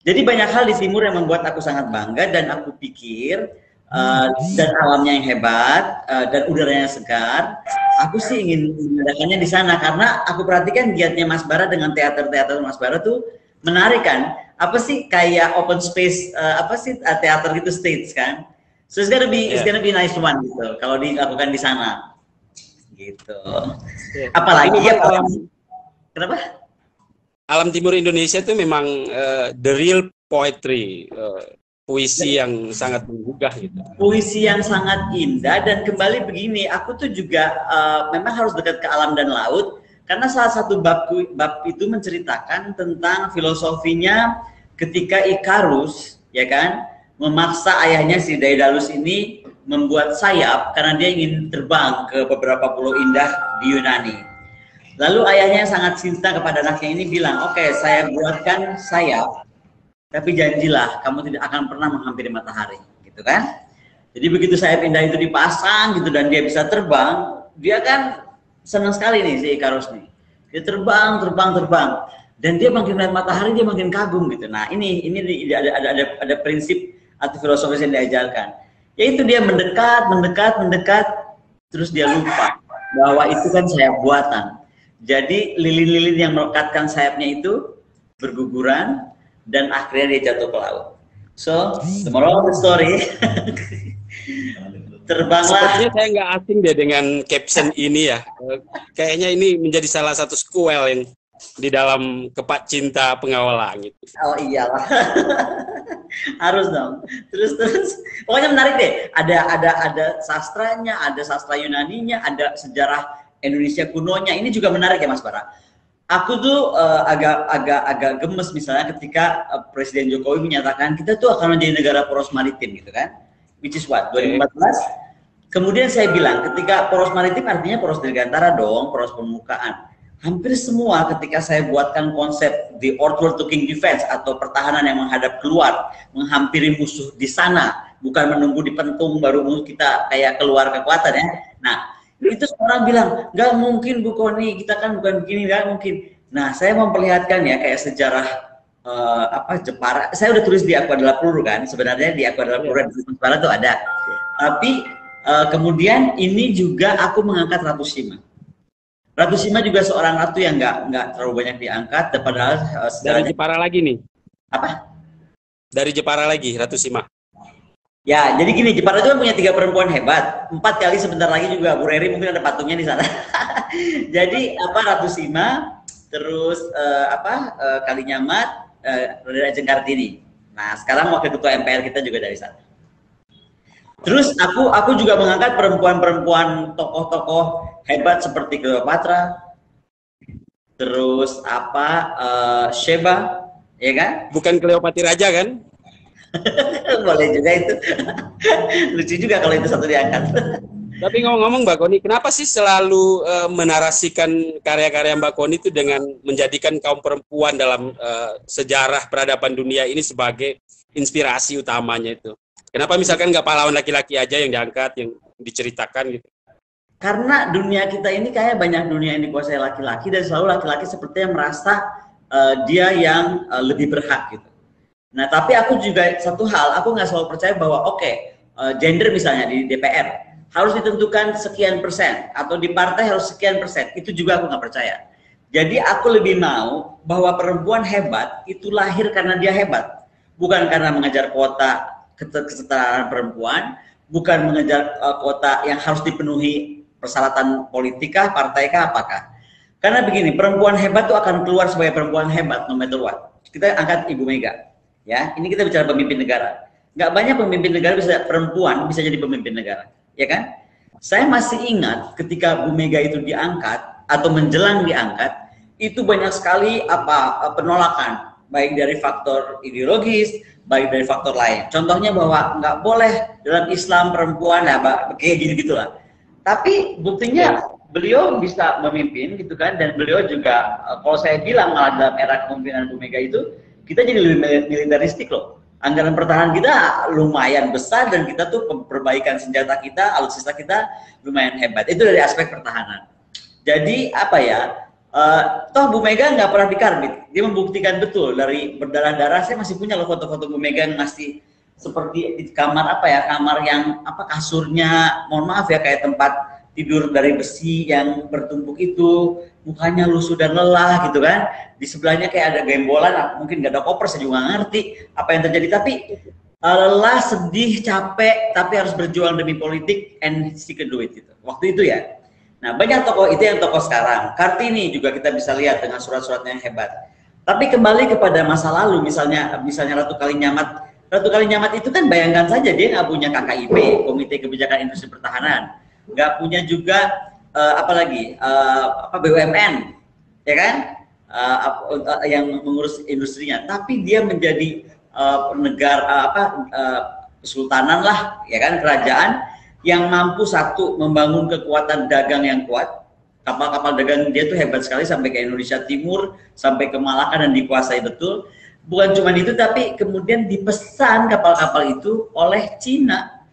Jadi banyak hal di timur yang membuat aku sangat bangga dan aku pikir dan alamnya yang hebat dan udaranya segar. Aku sih ingin mengadakannya di sana karena aku perhatikan giatnya Mas Bara dengan teater-teater Mas Bara tuh menarik kan. Apa sih kayak open space apa sih teater gitu stage kan. So it's gonna be nice one gitu kalau dilakukan di sana. Gitu. Apalagi ya kenapa? Alam timur Indonesia itu memang the real poetry, puisi yang sangat menggugah gitu. Puisi yang sangat indah dan kembali begini, aku tuh juga memang harus dekat ke alam dan laut karena salah satu bab itu menceritakan tentang filosofinya ketika Ikarus, ya kan, memaksa ayahnya si Daedalus ini membuat sayap karena dia ingin terbang ke beberapa pulau indah di Yunani. Lalu ayahnya yang sangat cinta kepada anaknya ini bilang, oke, saya buatkan sayap, tapi janjilah kamu tidak akan pernah menghampiri matahari, gitu kan? Jadi begitu sayap indah itu dipasang gitu dan dia bisa terbang, dia kan senang sekali nih si Ikarus nih. Dia terbang, dan dia makin melihat matahari dia makin kagum gitu. Nah ini ada prinsip atau filosofis yang diajarkan, yaitu dia mendekat, terus dia lupa bahwa itu kan sayap buatan. Jadi lilin-lilin yang melekatkan sayapnya itu berguguran dan akhirnya dia jatuh ke laut. So, the moral of the story, terbanglah. Sepertinya saya nggak asing deh dengan caption ini ya. Kayaknya ini menjadi salah satu sequel yang di dalam Kepak Cinta Pengawal Langit. Oh iyalah, harus dong. Terus, pokoknya menarik deh. Ada sastranya, ada sastra Yunaninya, ada sejarah Indonesia kunonya. Ini juga menarik ya Mas Bara. Aku tuh agak gemes misalnya ketika Presiden Jokowi menyatakan kita tuh akan menjadi negara poros maritim gitu kan, which is what 2014. Kemudian saya bilang ketika poros maritim artinya poros dirgantara dong, poros permukaan. Hampir semua ketika saya buatkan konsep the outward looking defense atau pertahanan yang menghadap keluar, menghampiri musuh di sana, bukan menunggu dipentung baru kita kayak keluar kekuatan ya. Nah itu orang bilang, nggak mungkin Bu Koni, kita kan bukan begini, nggak mungkin. Nah, saya memperlihatkan ya kayak sejarah Jepara. Saya udah tulis di Aku Adalah Peluru kan, sebenarnya di Aku Adalah Peluru di Jepara itu ada. Tapi kemudian ini juga aku mengangkat Ratu Sima. Ratu Sima juga seorang ratu yang nggak terlalu banyak diangkat, padahal dari Jepara lagi nih. Apa? Dari Jepara lagi, Ratu Sima. Ya, jadi gini, Jepara itu kan punya 3 perempuan hebat. 4 kali sebentar lagi juga Bu Reri mungkin ada patungnya di sana. Jadi Ratu Sima, terus Kalinyamat, Ajeng Kartini. Nah, sekarang wakil ketua MPR kita juga dari sana. Terus aku juga mengangkat perempuan-perempuan tokoh-tokoh hebat seperti Cleopatra. Terus Sheba, ya kan? Bukan Cleopatra Raja kan? Boleh juga itu. Lucu juga kalau itu satu diangkat. Tapi ngomong-ngomong Mbak Koni, kenapa sih selalu menarasikan karya-karya Mbak Koni itu dengan menjadikan kaum perempuan dalam sejarah peradaban dunia ini sebagai inspirasi utamanya itu? Kenapa misalkan nggak pahlawan laki-laki aja yang diangkat, yang diceritakan gitu? Karena dunia kita ini kayak banyak dunia yang dikuasai laki-laki dan selalu laki-laki seperti yang merasa dia yang lebih berhak gitu. Nah, tapi aku juga satu hal, aku nggak selalu percaya bahwa gender misalnya di DPR harus ditentukan sekian persen atau di partai harus sekian persen. Itu juga aku nggak percaya. Jadi aku lebih mau bahwa perempuan hebat itu lahir karena dia hebat, bukan karena mengejar kuota kesetaraan perempuan, bukan mengejar kuota yang harus dipenuhi persyaratan politika, partaikah, apakah. Karena begini, perempuan hebat itu akan keluar sebagai perempuan hebat no matter what. Kita angkat Ibu Mega. Ya, ini kita bicara pemimpin negara. Nggak banyak pemimpin negara perempuan bisa jadi pemimpin negara, ya kan? Saya masih ingat ketika Bu Mega itu diangkat atau menjelang diangkat, itu banyak sekali penolakan, baik dari faktor ideologis, baik dari faktor lain. Contohnya bahwa nggak boleh dalam Islam perempuan, ya, kayak gini-gitulah. Tapi buktinya beliau bisa memimpin, gitu kan? Dan beliau juga, kalau saya bilang malah dalam era kepemimpinan Bu Mega itu, kita jadi lebih militeristik loh. Anggaran pertahanan kita lumayan besar dan kita tuh perbaikan senjata kita, alutsista kita lumayan hebat. Itu dari aspek pertahanan. Jadi Toh Bu Mega nggak pernah dikarbit. Dia membuktikan betul dari berdarah-darah. Saya masih punya loh foto-foto Bu Mega yang masih seperti di kamar apa ya, kamar yang apa kasurnya, mohon maaf ya kayak tempat tidur dari besi yang bertumpuk itu, mukanya lusuh dan lelah gitu kan. Di sebelahnya kayak ada gembolan, mungkin nggak ada koper, saya juga nggak ngerti apa yang terjadi. Tapi lelah, sedih, capek, tapi harus berjuang demi politik and she can do it gitu. Waktu itu ya. Nah banyak tokoh itu yang tokoh sekarang. Kartini juga kita bisa lihat dengan surat-suratnya yang hebat. Tapi kembali kepada masa lalu, misalnya Ratu Kalinyamat. Ratu Kalinyamat itu kan bayangkan saja dia nggak punya KKIP, Komite Kebijakan Industri Pertahanan, nggak punya juga BUMN, ya kan, yang mengurus industrinya. Tapi dia menjadi kesultanan lah, ya kan, kerajaan yang mampu satu membangun kekuatan dagang yang kuat. Kapal-kapal dagang dia tuh hebat sekali sampai ke Indonesia Timur, sampai ke Malaka dan dikuasai betul. Bukan cuma itu, tapi kemudian dipesan kapal-kapal itu oleh Cina.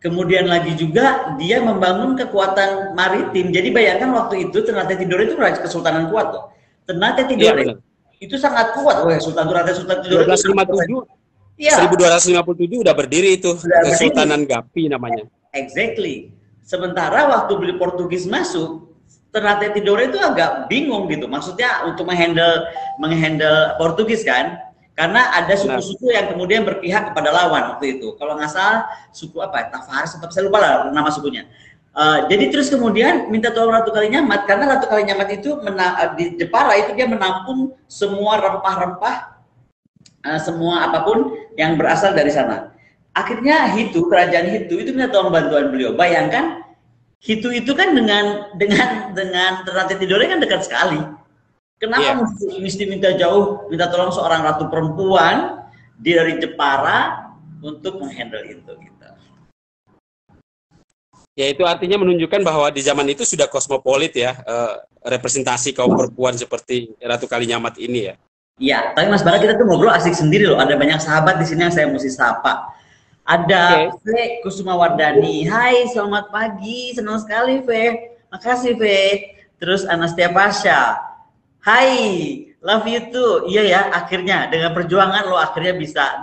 Kemudian lagi juga dia membangun kekuatan maritim. Jadi bayangkan waktu itu Ternate Tidore itu kesultanan kuat loh. Ternate Tidore itu sangat kuat. Sultan Tidore 1257 udah berdiri itu, Kesultanan Gapi namanya. Exactly. Sementara waktu beli Portugis masuk, Ternate Tidore itu agak bingung gitu, maksudnya untuk menghandle Portugis kan, karena ada suku-suku yang kemudian berpihak kepada lawan waktu itu. Kalau nggak salah suku apa, Tavares, saya lupa lah nama sukunya. Jadi terus kemudian minta tolong Ratu Kalinyamat, karena Ratu Kalinyamat itu di Jepara itu dia menampung semua rempah-rempah, semua apapun yang berasal dari sana. Akhirnya kerajaan Hitu itu minta tolong bantuan beliau. Bayangkan Hitu itu kan dengan Ternate Tidore kan dekat sekali. Kenapa mesti minta tolong seorang ratu perempuan dari Jepara untuk menghandle itu gitu. Ya itu artinya menunjukkan bahwa di zaman itu sudah kosmopolit ya, representasi kaum perempuan seperti Ratu Kalinyamat ini ya. Iya, tapi Mas Bara kita tuh ngobrol asik sendiri loh. Ada banyak sahabat di sini yang saya mesti sapa. Ada Fe Kusuma Wardani. Hai, selamat pagi. Senang sekali, Fe. Makasih, Fe. Terus Anastia Pasha. Hai, love you too. Iya ya, akhirnya dengan perjuangan lo akhirnya bisa.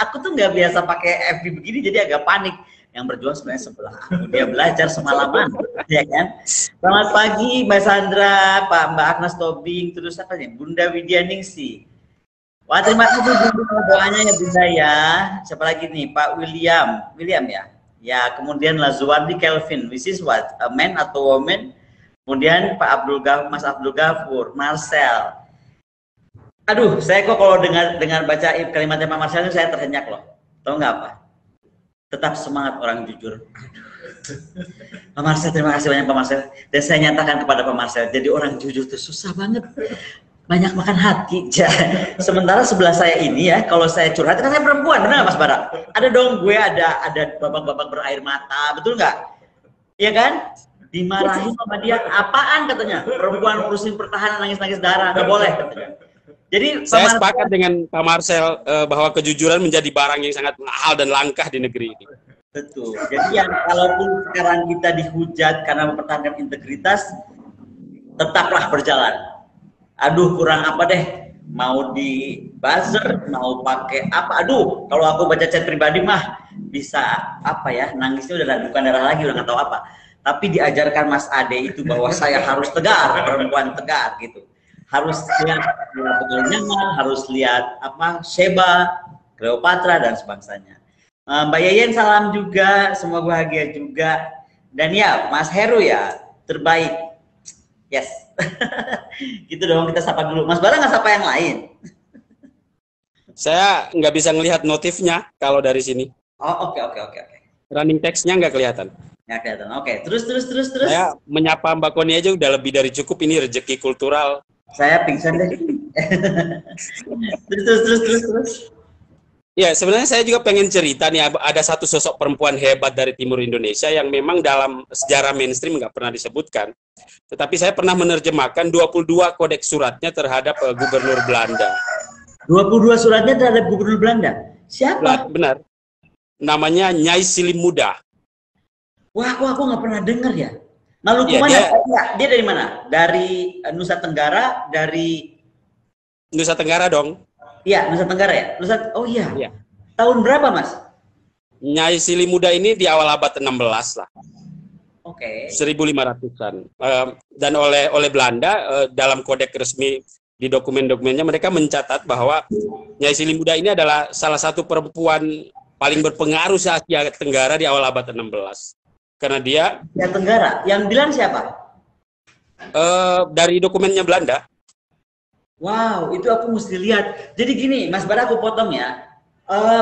Aku tuh nggak biasa pakai FB begini, jadi agak panik. Yang berjuang sebenarnya sebelah aku. Dia belajar semalaman, ya kan? Selamat pagi, Mbak Sandra, Mbak Agnes Tobing, terus apa nih? Bunda Widyaningsi. Wah, terima kasih Bunda doanya ya Bunda ya. Siapa lagi nih? Pak William ya. Ya, kemudian Lazuardi Kelvin, which is what? A man atau woman? Kemudian Pak Mas Abdul Ghafur, Marcel. Aduh, saya kok kalau dengar baca kalimatnya Pak Marcel itu saya terhenyak loh. Tahu nggak apa? Tetap semangat orang jujur. Pak Marcel, terima kasih banyak Pak Marcel. Dan saya nyatakan kepada Pak Marcel, jadi orang jujur itu susah banget. Banyak makan hati. Sementara sebelah saya ini ya, kalau saya curhat, kan saya perempuan, benar nggak Mas Bara? Ada dong gue, ada babak-babak berair mata, betul nggak? Iya kan? Dimarahin sama dia, apaan katanya? Perempuan urusin pertahanan nangis-nangis darah, nggak boleh katanya. Jadi saya sepakat dengan Pak Marcel bahwa kejujuran menjadi barang yang sangat mahal dan langka di negeri ini. Betul. Jadi yang kalaupun sekarang kita dihujat karena mempertahankan integritas, tetaplah berjalan. Aduh, kurang apa deh? Mau di buzzer, mau pakai apa? Aduh, kalau aku baca chat pribadi mah bisa apa ya? Nangisnya udah bukan darah lagi, udah nggak tahu apa. Tapi diajarkan Mas Ade itu bahwa saya harus tegar, perempuan tegar gitu. Harus lihat Nyaman, harus lihat apa Sheba, Cleopatra dan sebangsanya. Mbak Yeyen salam juga, semua bahagia juga. Dan ya, Mas Heru ya, terbaik. Yes. Gitu dong, kita sapa dulu. Mas Bara nggak sapa yang lain? Saya nggak bisa ngelihat notifnya kalau dari sini. Oh, oke. Running text-nya nggak kelihatan. Nggak kelihatan. Oke, terus. Saya menyapa Mbak Koni aja udah lebih dari cukup, ini rezeki kultural. Saya pingsan deh. terus. Ya, sebenarnya saya juga pengen cerita nih, ada satu sosok perempuan hebat dari timur Indonesia yang memang dalam sejarah mainstream nggak pernah disebutkan. Tetapi saya pernah menerjemahkan 22 kodeks suratnya terhadap gubernur Belanda. 22 suratnya terhadap gubernur Belanda? Siapa? Benar. Namanya Nyai Silim Muda. Wah, aku nggak pernah dengar ya. Maluku Ya, mana? dia Dia dari mana? Dari Nusa Tenggara, dari Nusa Tenggara dong. iya, Nusa Tenggara ya? Oh iya. Iya. Tahun berapa, Mas? Nyai Sili Muda ini di awal abad 16 lah. Oke. 1500-an. Dan oleh Belanda dalam kodek resmi di dokumen-dokumennya mereka mencatat bahwa Nyai Sili Muda ini adalah salah satu perempuan paling berpengaruh se Asia Tenggara di awal abad 16. Karena dia Asia Tenggara. Yang bilang siapa? dari dokumennya Belanda. Wow, itu aku mesti lihat. Jadi gini, Mas Bara, aku potong ya.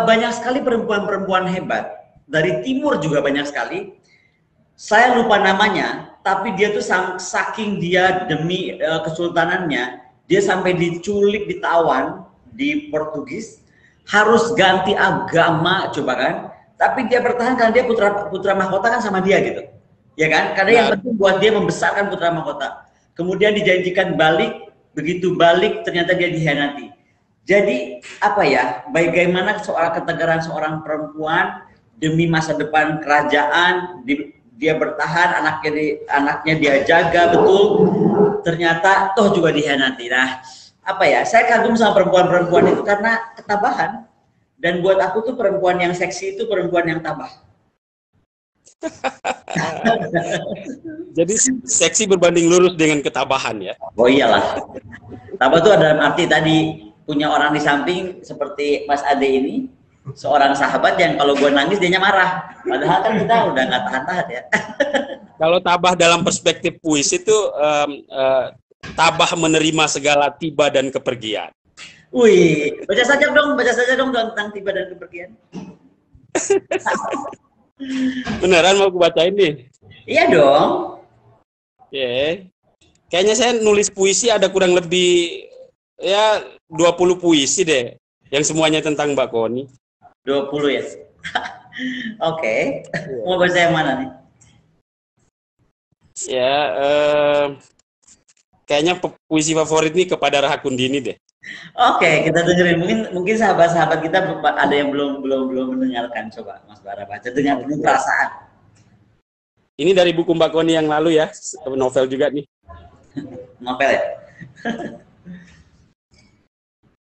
Banyak sekali perempuan-perempuan hebat. Dari timur juga banyak sekali. Saya lupa namanya, tapi dia tuh saking dia demi kesultanannya, dia sampai diculik, ditawan di Portugis, harus ganti agama, coba kan? Tapi dia bertahan karena dia putra mahkota kan sama dia gitu, ya kan? Karena yang penting buat dia membesarkan putra mahkota. Kemudian dijanjikan balik, begitu balik ternyata dia dikhianati. Jadi apa ya? Bagaimana soal ketegaran seorang perempuan demi masa depan kerajaan, dia bertahan, anaknya dia jaga betul, ternyata toh juga dikhianati. Nah, apa ya, saya kagum sama perempuan-perempuan itu karena ketabahan, dan buat aku tuh perempuan yang seksi itu perempuan yang tabah. Jadi seksi berbanding lurus dengan ketabahan ya. Oh iyalah, tabah tuh dalam arti tadi punya orang di samping seperti Mas Ade ini, seorang sahabat yang kalau gue nangis dia marah. Padahal kan kita udah nggak tahan-tahan ya. Kalau tabah dalam perspektif puisi itu tabah menerima segala tiba dan kepergian. Wih, baca saja dong tentang tiba dan kepergian. Beneran mau aku bacain nih? Iya dong. Yeah. Kayaknya saya nulis puisi ada kurang lebih ya 20 puisi deh, yang semuanya tentang Mbak Koni. 20 ya. Oke. Mau baca yang mana nih? Ya, kayaknya puisi favorit nih kepada Raha Kundini deh. Oke, kita dengerin. Mungkin sahabat-sahabat kita ada yang belum mendengarkan. Coba Mas Bara baca dengan penuh perasaan. Ini dari buku Mbak Koni yang lalu ya, novel juga nih. Novel ya.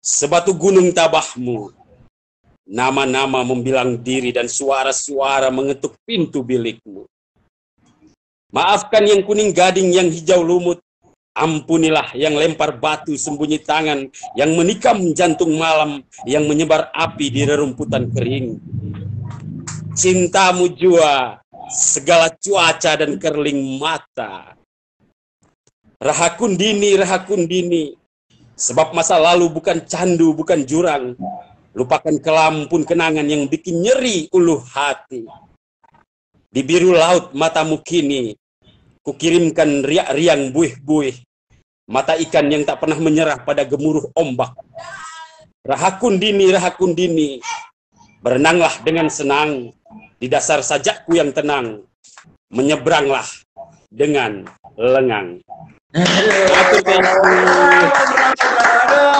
Sebatu gunung tabahmu, nama-nama membilang diri dan suara-suara mengetuk pintu bilikmu. Maafkan yang kuning gading, yang hijau lumut. Ampunilah yang lempar batu sembunyi tangan, yang menikam jantung malam, yang menyebar api di rerumputan kering. Cintamu jua segala cuaca dan kerling mata. Raha Kundini, sebab masa lalu bukan candu, bukan jurang. Lupakan kelam pun kenangan yang bikin nyeri uluh hati. Di biru laut matamu kini, kukirimkan riak-riang buih-buih, mata ikan yang tak pernah menyerah pada gemuruh ombak. Raha Kundini, berenanglah dengan senang di dasar sajakku yang tenang, menyeberanglah dengan lengang. Aduh,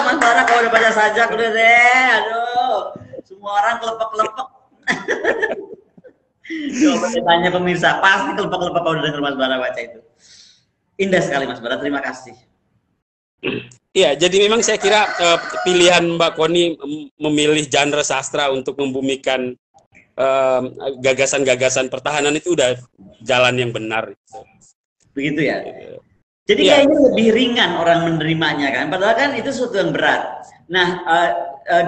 Mas Bara kalau udah baca sajak udah deh. Aduh, semua orang kelepek-kelepek. Coba tanya pemirsa, pasti kelepek-kelepek kalau udah denger Mas Bara baca itu. Indah sekali Mas Bara, terima kasih. Iya, jadi memang saya kira pilihan Mbak Koni memilih genre sastra untuk membumikan gagasan-gagasan pertahanan itu udah jalan yang benar. Begitu ya. Jadi kayaknya lebih ringan orang menerimanya kan, padahal kan itu sesuatu yang berat. Nah,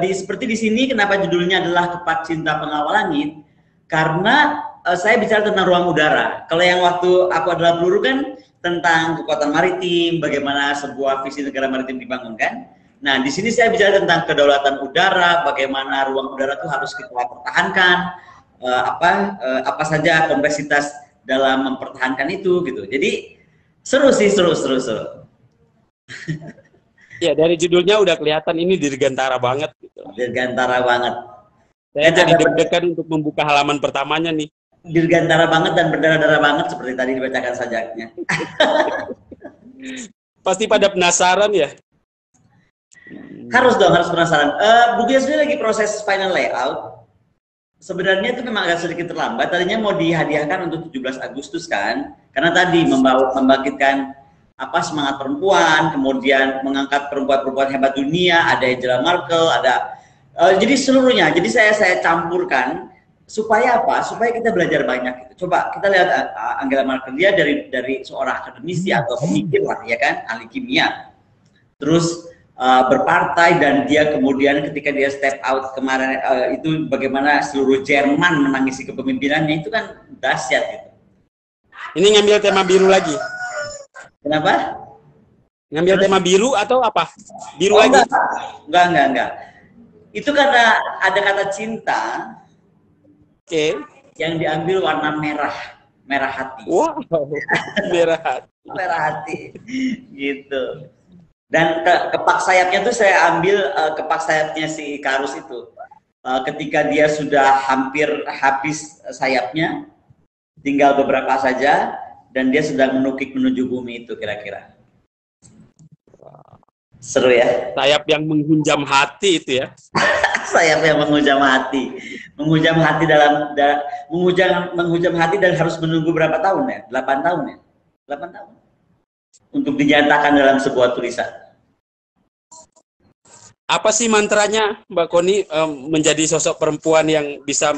seperti di sini kenapa judulnya adalah Kepak Cinta Pengawal Langit? Karena saya bicara tentang ruang udara. Kalau yang waktu Aku Adalah Peluru kan tentang kekuatan maritim, bagaimana sebuah visi negara maritim dibangun kan. Nah, di sini saya bicara tentang kedaulatan udara, bagaimana ruang udara itu harus kita pertahankan, apa saja kompleksitas dalam mempertahankan itu gitu. Jadi seru. Ya, dari judulnya udah kelihatan ini dirgantara banget gitu. Dirgantara banget. Saya jadi deg-degan untuk membuka halaman pertamanya nih. Dirgantara banget dan berdarah-darah banget seperti tadi dibacakan sajaknya. Pasti pada penasaran ya. Harus dong, harus penasaran. Bukunya sendiri lagi proses final layout. sebenarnya itu memang agak sedikit terlambat. Tadinya mau dihadiahkan untuk 17 Agustus kan, karena tadi membangkitkan apa semangat perempuan, kemudian mengangkat perempuan-perempuan hebat dunia, ada Angela Merkel, ada jadi seluruhnya. Jadi saya campurkan supaya apa? Supaya kita belajar banyak. Coba kita lihat Angela Merkel, dia dari seorang akademisi atau pemikir lah, ya kan, ahli kimia. Terus berpartai, dan dia kemudian ketika dia step out kemarin itu bagaimana seluruh Jerman menangisi kepemimpinannya, itu kan dahsyat gitu. Ini ngambil tema biru lagi. Kenapa? Ngambil tema biru atau apa? Biru lagi? Enggak. Itu karena ada kata cinta. Oke. Yang diambil warna merah hati. Wow, merah hati. Merah hati, gitu. Dan kepak sayapnya tuh saya ambil kepak sayapnya si Ikarus itu. Ketika dia sudah hampir habis sayapnya, tinggal beberapa saja, dan dia sedang menukik menuju bumi itu kira-kira. Seru ya? Sayap yang menghunjam hati itu ya. Sayap yang menghujam hati. Menghujam hati dan harus menunggu berapa tahun ya? 8 tahun ya? 8 tahun. Untuk dinyatakan dalam sebuah tulisan. Apa sih mantranya Mbak Koni menjadi sosok perempuan yang bisa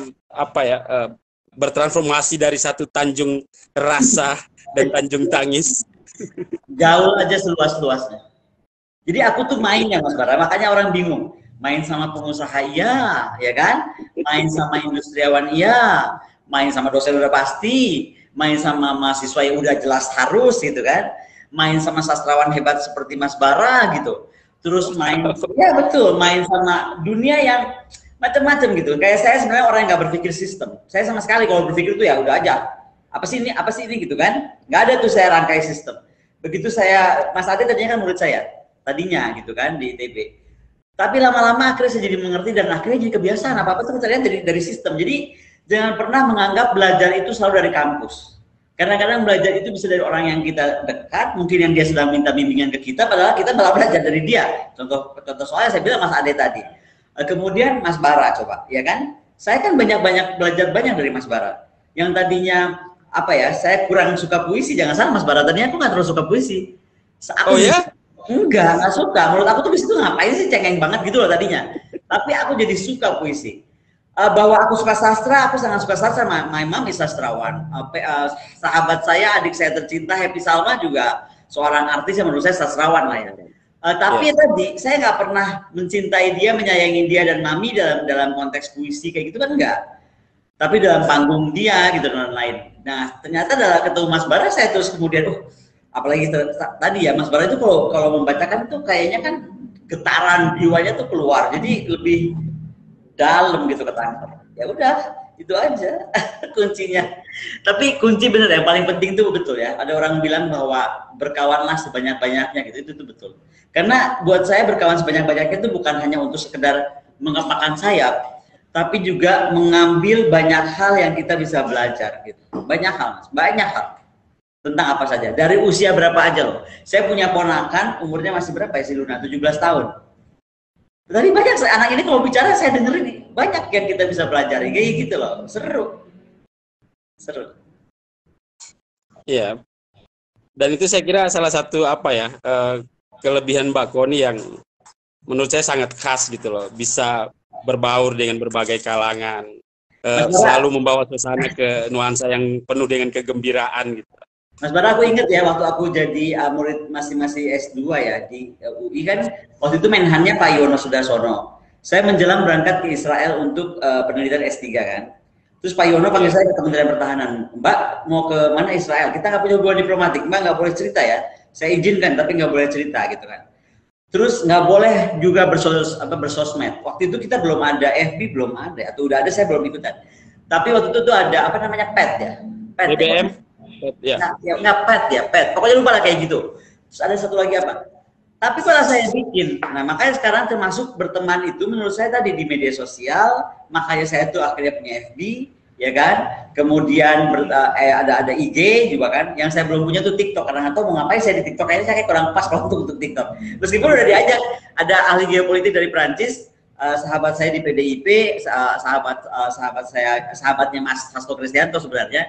bertransformasi dari satu Tanjung rasa dan Tanjung tangis? Gaul aja seluas-luasnya. Jadi aku tuh main ya Mas Bara, makanya orang bingung. Main sama pengusaha iya, ya kan? Main sama industriawan iya, main sama dosen udah pasti, main sama mahasiswa yang udah jelas harus gitu kan? Main sama sastrawan hebat seperti Mas Bara gitu. Terus main, ya betul, main sama dunia yang macam-macam gitu. Kayak saya sebenarnya orang yang nggak berpikir sistem. Saya sama sekali kalau berpikir itu ya udah aja. Apa sih ini gitu kan? Nggak ada tuh saya rangkai sistem. Begitu saya, Mas Ade tadinya kan murid saya, tadinya gitu kan di ITB. Tapi lama-lama akhirnya saya jadi mengerti dan akhirnya jadi kebiasaan. Apa-apa tuh kita lihat dari sistem. Jadi jangan pernah menganggap belajar itu selalu dari kampus. Kadang-kadang belajar itu bisa dari orang yang kita dekat, mungkin yang dia sedang minta bimbingan ke kita, padahal kita malah belajar dari dia. Contoh soalnya saya bilang Mas Ade tadi. Kemudian Mas Bara coba, ya kan? Saya kan belajar banyak dari Mas Bara. Yang tadinya saya kurang suka puisi, jangan salah Mas Bara, tadinya aku nggak terlalu suka puisi. Oh ya? Nggak suka. Menurut aku tuh puisi itu ngapain sih, cengeng banget gitu loh tadinya. Tapi aku jadi suka puisi. Bahwa aku suka sastra, aku sangat suka sastra. My mom is sastrawan. Sahabat saya, adik saya tercinta Happy Salma juga seorang artis yang menurut saya sastrawan lah ya. Tapi tadi saya nggak pernah mencintai dia, menyayangi dia dan mami dalam konteks puisi kayak gitu kan enggak. Tapi dalam panggung dia gitu dan lain. Nah ternyata dalam ketemu Mas Bara saya terus kemudian apalagi tadi ya Mas Bara itu kalau membacakan itu kayaknya kan getaran jiwanya tuh keluar, jadi lebih dalam gitu ketangkep. Ya udah, itu aja kuncinya. Tapi kunci bener yang paling penting itu betul ya. Ada orang bilang bahwa berkawanlah sebanyak-banyaknya gitu, itu betul. Karena buat saya berkawan sebanyak-banyaknya itu bukan hanya untuk sekedar mengepakkan sayap, tapi juga mengambil banyak hal yang kita bisa belajar gitu. Banyak hal, Mas, banyak hal. Tentang apa saja. Dari usia berapa aja loh. Saya punya ponakan umurnya masih berapa ya si Luna? 17 tahun. Tadi banyak anak ini kalau bicara saya dengerin banyak yang kita bisa pelajari kayak gitu loh, seru. Iya. Dan itu saya kira salah satu kelebihan Mbak Koni yang menurut saya sangat khas gitu loh, bisa berbaur dengan berbagai kalangan, selalu membawa suasana ke nuansa yang penuh dengan kegembiraan gitu. Mas Bara, aku ingat ya waktu aku jadi murid masih S2 ya di UI kan, waktu itu menhannya Pak Yono Sudarsono. Saya menjelang berangkat ke Israel untuk penelitian S3 kan. Terus Pak Yono panggil saya ke Kementerian Pertahanan, Mbak mau ke mana Israel? Kita nggak punya hubungan diplomatik, Mbak nggak boleh cerita ya. Saya izinkan tapi nggak boleh cerita gitu kan. Terus nggak boleh juga bersosmed. Waktu itu kita belum ada FB, belum ada, atau udah ada saya belum ikutan. Tapi waktu itu tuh ada PET ya. PET, BBM. Ya. PET. Pokoknya lupa lah kayak gitu. Terus ada satu lagi apa? Tapi kalau saya bikin, nah makanya sekarang termasuk berteman itu menurut saya tadi di media sosial, makanya saya tuh akhirnya punya FB, ya kan? Kemudian ada IG juga kan. Yang saya belum punya tuh TikTok, karena nggak tahu mau ngapain saya di TikTok. Kayaknya saya kayak kurang pas kalau untuk TikTok. Meskipun udah diajak, ada ahli geopolitik dari Prancis, sahabat saya di PDIP, sahabatnya Mas Hasto Kristianto sebenarnya.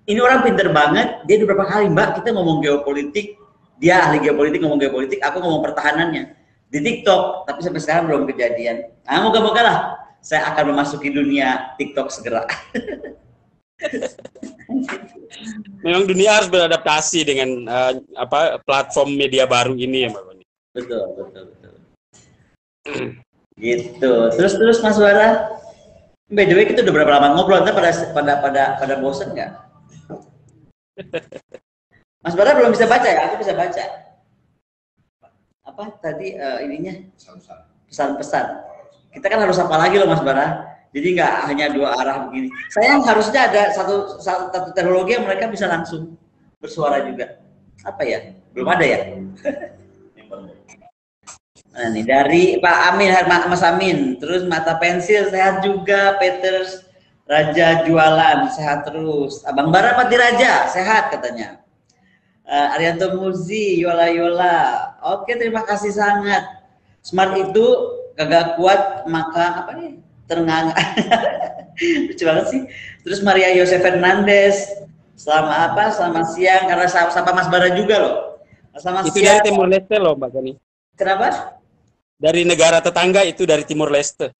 Ini orang pinter banget, dia beberapa kali, Mbak, kita ngomong geopolitik, dia ahli geopolitik, ngomong geopolitik, aku ngomong pertahanannya di TikTok, tapi sampai sekarang belum kejadian. Nah, moga-moga lah saya akan memasuki dunia TikTok segera. Memang dunia harus beradaptasi dengan platform media baru ini ya, Mbak Goni. Betul. Gitu. Terus Mas Bara, by the way kita udah berapa lama ngobrol? Ntar pada bosen nggak? Mas Bara belum bisa baca ya? Aku bisa baca. Apa tadi ininya? Pesan-pesan. Kita kan harus apa lagi loh Mas Bara? Jadi nggak hanya dua arah begini. Sayang harusnya ada satu teknologi yang mereka bisa langsung bersuara juga. Apa ya? Belum ada ya? Nah, nih dari Pak Amin, Mas Amin, terus mata pensil sehat juga, Peters Raja jualan sehat terus, Abang Bara Pati Raja sehat katanya, Arianto Muzi Yola, oke terima kasih sangat, smart itu kagak kuat maka apa nih terengang, lucu banget sih. Terus Maria Yosef Fernandez, selamat siang karena sapa Mas Bara juga loh, selamat itu siang. Dari Timur Leste loh Mbak Goni. Kenapa? Dari negara tetangga itu dari Timur Leste.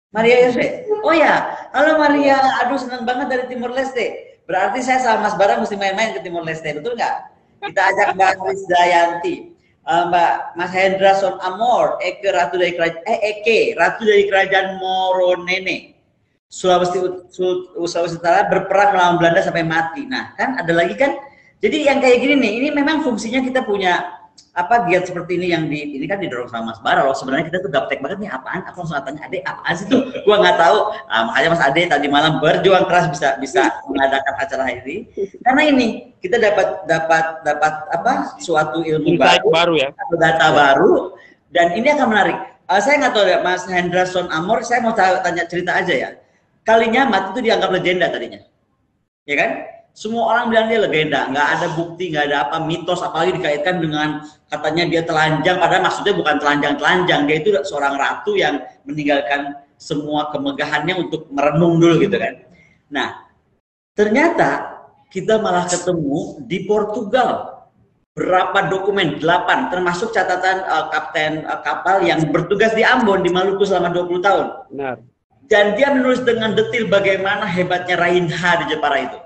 Maria Yose. Oh ya, halo Maria. Aduh senang banget dari Timur Leste. Berarti saya sama Mas Bara mesti main-main ke Timur Leste, betul nggak? Kita ajak Mbak Krisdayanti, Mbak Mas Hendra Son Amor, Eke Ratu dari Kerajaan Moronene, Sulawesi Utara berperang melawan Belanda sampai mati. Nah kan ada lagi kan. Jadi yang kayak gini nih, ini memang fungsinya kita punya giat seperti ini yang ini kan didorong sama Mas Bara loh. Sebenarnya kita tuh gaptek banget nih apaan, aku langsung tanya Ade apaan sih tuh, gua nggak tahu. Makanya Mas Ade tadi malam berjuang keras bisa mengadakan acara ini karena ini kita dapat suatu ilmu baru ya, atau data baru, dan ini akan menarik. Saya nggak tahu ya Mas Hendra Son Amor, saya mau tanya cerita aja ya. Kali Nyamat itu dianggap legenda tadinya, ya kan? Semua orang bilang dia legenda, nggak ada bukti, nggak ada apa, mitos, apalagi dikaitkan dengan katanya dia telanjang, padahal maksudnya bukan telanjang, dia itu seorang ratu yang meninggalkan semua kemegahannya untuk merenung dulu gitu kan. Nah, ternyata kita malah ketemu di Portugal berapa dokumen, 8, termasuk catatan kapten kapal yang bertugas di Ambon, di Maluku selama 20 tahun. Benar. Dan dia menulis dengan detil bagaimana hebatnya Rainha di Jepara itu.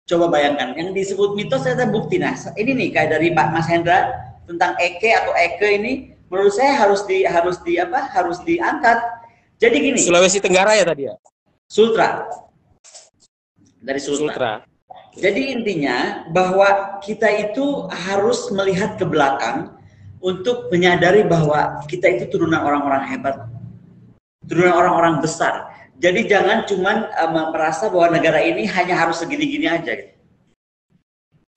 Coba bayangkan, yang disebut mitos ternyata bukti. Nah, ini nih kayak dari Pak Mas Hendra tentang Eke atau Eke ini, menurut saya harus diangkat. Jadi gini. Sulawesi Tenggara ya tadi ya? Sultra. Dari Sultra. Jadi intinya bahwa kita itu harus melihat ke belakang untuk menyadari bahwa kita itu turunan orang-orang hebat, turunan orang-orang besar. Jadi jangan cuman merasa bahwa negara ini hanya harus segini-gini aja. Gitu.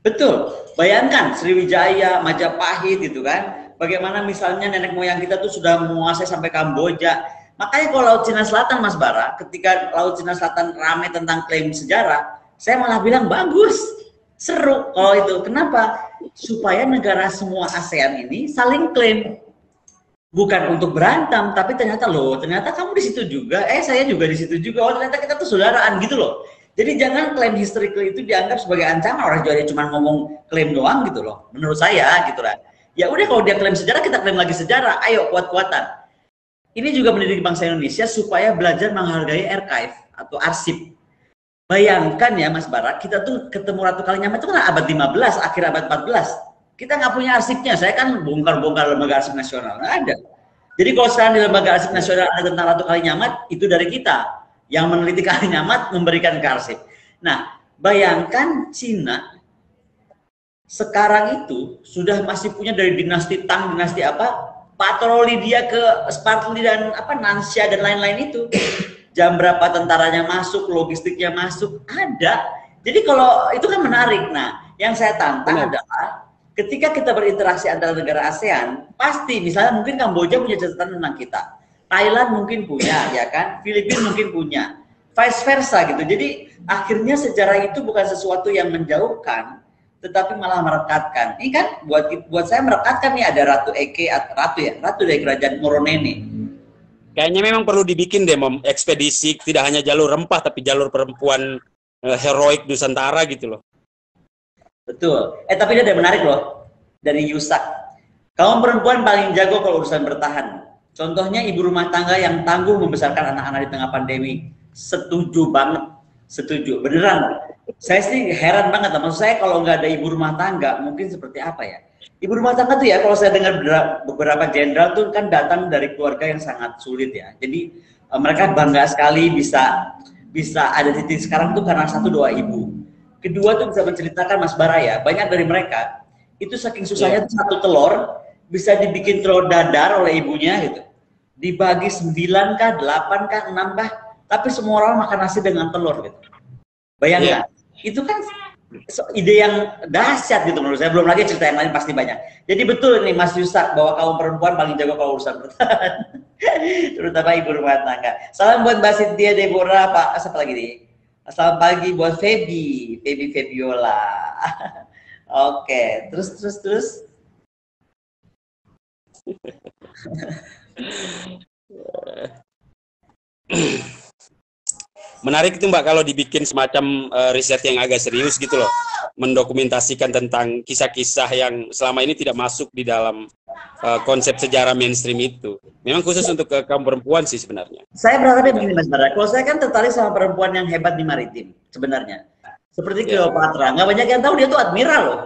Betul. Bayangkan Sriwijaya, Majapahit gitu kan. Bagaimana misalnya nenek moyang kita tuh sudah menguasai sampai Kamboja. Makanya kalau Laut Cina Selatan Mas Bara, ketika Laut Cina Selatan ramai tentang klaim sejarah, saya malah bilang bagus, seru kalau itu. Kenapa? Supaya negara semua ASEAN ini saling klaim. Bukan untuk berantem, tapi ternyata kamu di situ juga, saya juga di situ juga, ternyata kita tuh saudaraan gitu loh. Jadi jangan klaim historical itu dianggap sebagai ancaman, orang jadi cuma ngomong klaim doang gitu loh. Menurut saya gitu lah. Ya udah kalau dia klaim sejarah, kita klaim lagi sejarah, ayo kuat-kuatan. Ini juga mendidik bangsa Indonesia supaya belajar menghargai archive atau arsip. Bayangkan ya Mas Bara, kita tuh ketemu Ratu Kalinyamat itu kan abad 15, akhir abad 14. Kita nggak punya arsipnya, saya kan bongkar-bongkar lembaga arsip nasional, nggak ada. Jadi kalau sekarang di lembaga arsip nasional ada tentang Ratu Kalinyamat, itu dari kita yang meneliti Kalinyamat memberikan ke arsip. Nah, bayangkan Cina sekarang itu sudah masih punya dari dinasti Tang, dinasti apa, patroli dia ke Spartli dan Nansha dan lain-lain itu. Jam berapa tentaranya masuk, logistiknya masuk, ada. Jadi kalau itu kan menarik. Nah, yang saya tantang adalah ketika kita berinteraksi antara negara ASEAN, pasti misalnya mungkin Kamboja punya catatan tentang kita, Thailand mungkin punya, ya kan, Filipina mungkin punya, vice versa gitu. Jadi akhirnya sejarah itu bukan sesuatu yang menjauhkan, tetapi malah merekatkan. Ini kan buat saya merekatkan nih, ada Ratu Eke, Ratu dari Kerajaan Moronene. Kayaknya memang perlu dibikin deh, Mom, ekspedisi tidak hanya jalur rempah tapi jalur perempuan heroik Nusantara gitu loh. Betul. Tapi dia ada menarik loh dari Yusak. Kaum perempuan paling jago kalau urusan bertahan. Contohnya ibu rumah tangga yang tangguh membesarkan anak-anak di tengah pandemi. Setuju banget, setuju. Beneran. Saya sih heran banget. Maksud saya kalau nggak ada ibu rumah tangga, mungkin seperti apa ya? Ibu rumah tangga tuh ya, kalau saya dengar beberapa jenderal tuh kan datang dari keluarga yang sangat sulit ya. Jadi mereka bangga sekali bisa ada di titik sekarang tuh karena satu doa ibu. Kedua tuh bisa menceritakan Mas Bara ya, banyak dari mereka itu saking susahnya satu telur bisa dibikin telur dadar oleh ibunya gitu. Dibagi 9 kah, 8 kah, 6 kah, tapi semua orang makan nasi dengan telur gitu. Bayangkan, itu kan ide yang dahsyat gitu menurut saya. Belum lagi cerita yang lain pasti banyak. Jadi betul nih Mas Yusak bahwa kaum perempuan paling jago kalau urusan bertahan. Terutama ibu rumah tangga. Salam buat Mbak Cynthia, Deborah, Pak, siapa lagi nih? Selamat pagi buat Feby Febiola. Oke, terus. Menarik itu Mbak kalau dibikin semacam riset yang agak serius gitu loh, mendokumentasikan tentang kisah-kisah yang selama ini tidak masuk di dalam konsep sejarah mainstream itu. Memang khusus untuk kaum perempuan sih sebenarnya. Saya berharapnya begini Mas Bara, kalau saya kan tertarik sama perempuan yang hebat di maritim sebenarnya. Seperti Cleopatra, nggak banyak yang tahu dia tuh admiral loh.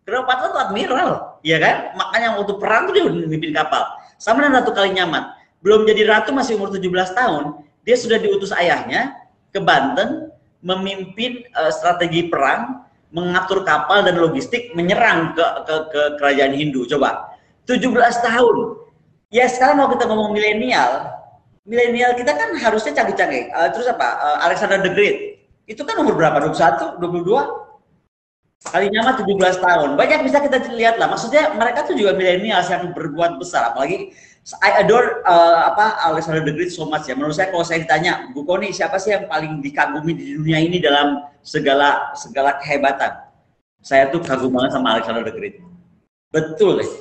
Cleopatra tuh admiral, ya kan? Makanya waktu perang tuh dia memimpin kapal. Sama dengan Ratu Kalinyamat, belum jadi ratu masih umur 17 tahun, dia sudah diutus ayahnya ke Banten memimpin strategi perang, mengatur kapal dan logistik, menyerang ke kerajaan Hindu. Coba 17 tahun. Ya sekarang kalau kita ngomong milenial kita kan harusnya canggih-canggih. Terus apa? Alexander the Great itu kan umur berapa? 21, 22? Kalinyamat 17 tahun. Banyak bisa kita lihat lah. Maksudnya mereka tuh juga milenial yang berbuat besar. Apalagi I adore Alexander the Great so much ya. Menurut saya kalau saya ditanya, Bu Koni siapa sih yang paling dikagumi di dunia ini dalam segala kehebatan? Saya tuh kagum banget sama Alexander the Great. Betul ya.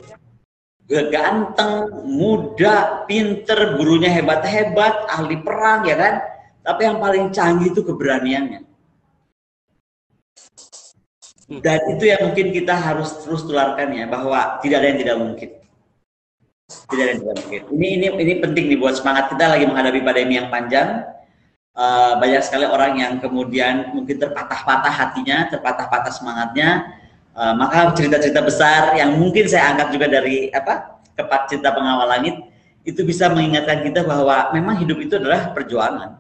Ganteng, muda, pinter, gurunya hebat-hebat, ahli perang ya kan. Tapi yang paling canggih itu keberaniannya. Dan itu yang mungkin kita harus terus tularkan ya, bahwa tidak ada yang tidak mungkin. Tidak ada yang tidak mungkin. Ini penting nih buat semangat kita lagi menghadapi pandemi yang panjang. Banyak sekali orang yang kemudian mungkin terpatah-patah hatinya, terpatah-patah semangatnya. Maka cerita-cerita besar yang mungkin saya angkat juga dari Kepak Cinta Pengawal Langit itu bisa mengingatkan kita bahwa memang hidup itu adalah perjuangan.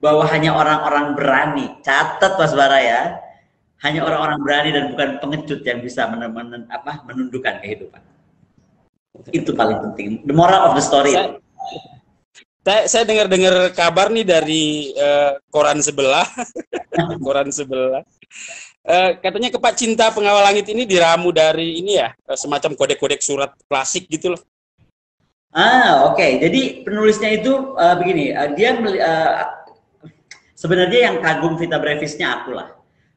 Bahwa hanya orang-orang berani, catat Mas Bara ya, hanya orang-orang berani dan bukan pengecut yang bisa menundukkan kehidupan. Itu paling penting. The moral of the story. Saya dengar kabar nih dari koran sebelah, koran sebelah. Katanya Kepak Cinta Pengawal Langit ini diramu dari ini ya, semacam kode-kode surat klasik gitu loh. Oke. Jadi penulisnya itu begini, dia sebenarnya yang kagum Vita Brevisnya aku lah.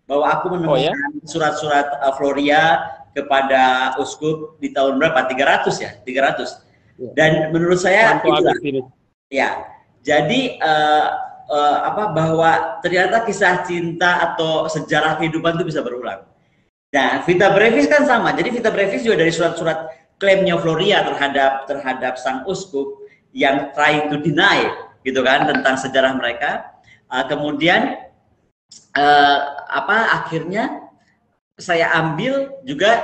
Bahwa aku menemukan surat-surat Floria kepada uskup di tahun berapa? 300 ya? 300. Dan menurut saya ya. Jadi bahwa ternyata kisah cinta atau sejarah kehidupan itu bisa berulang. Nah, Vita Brevis kan sama. Jadi Vita Brevis juga dari surat-surat klaimnya Floria terhadap sang uskup yang try to deny gitu kan tentang sejarah mereka. Kemudian akhirnya saya ambil juga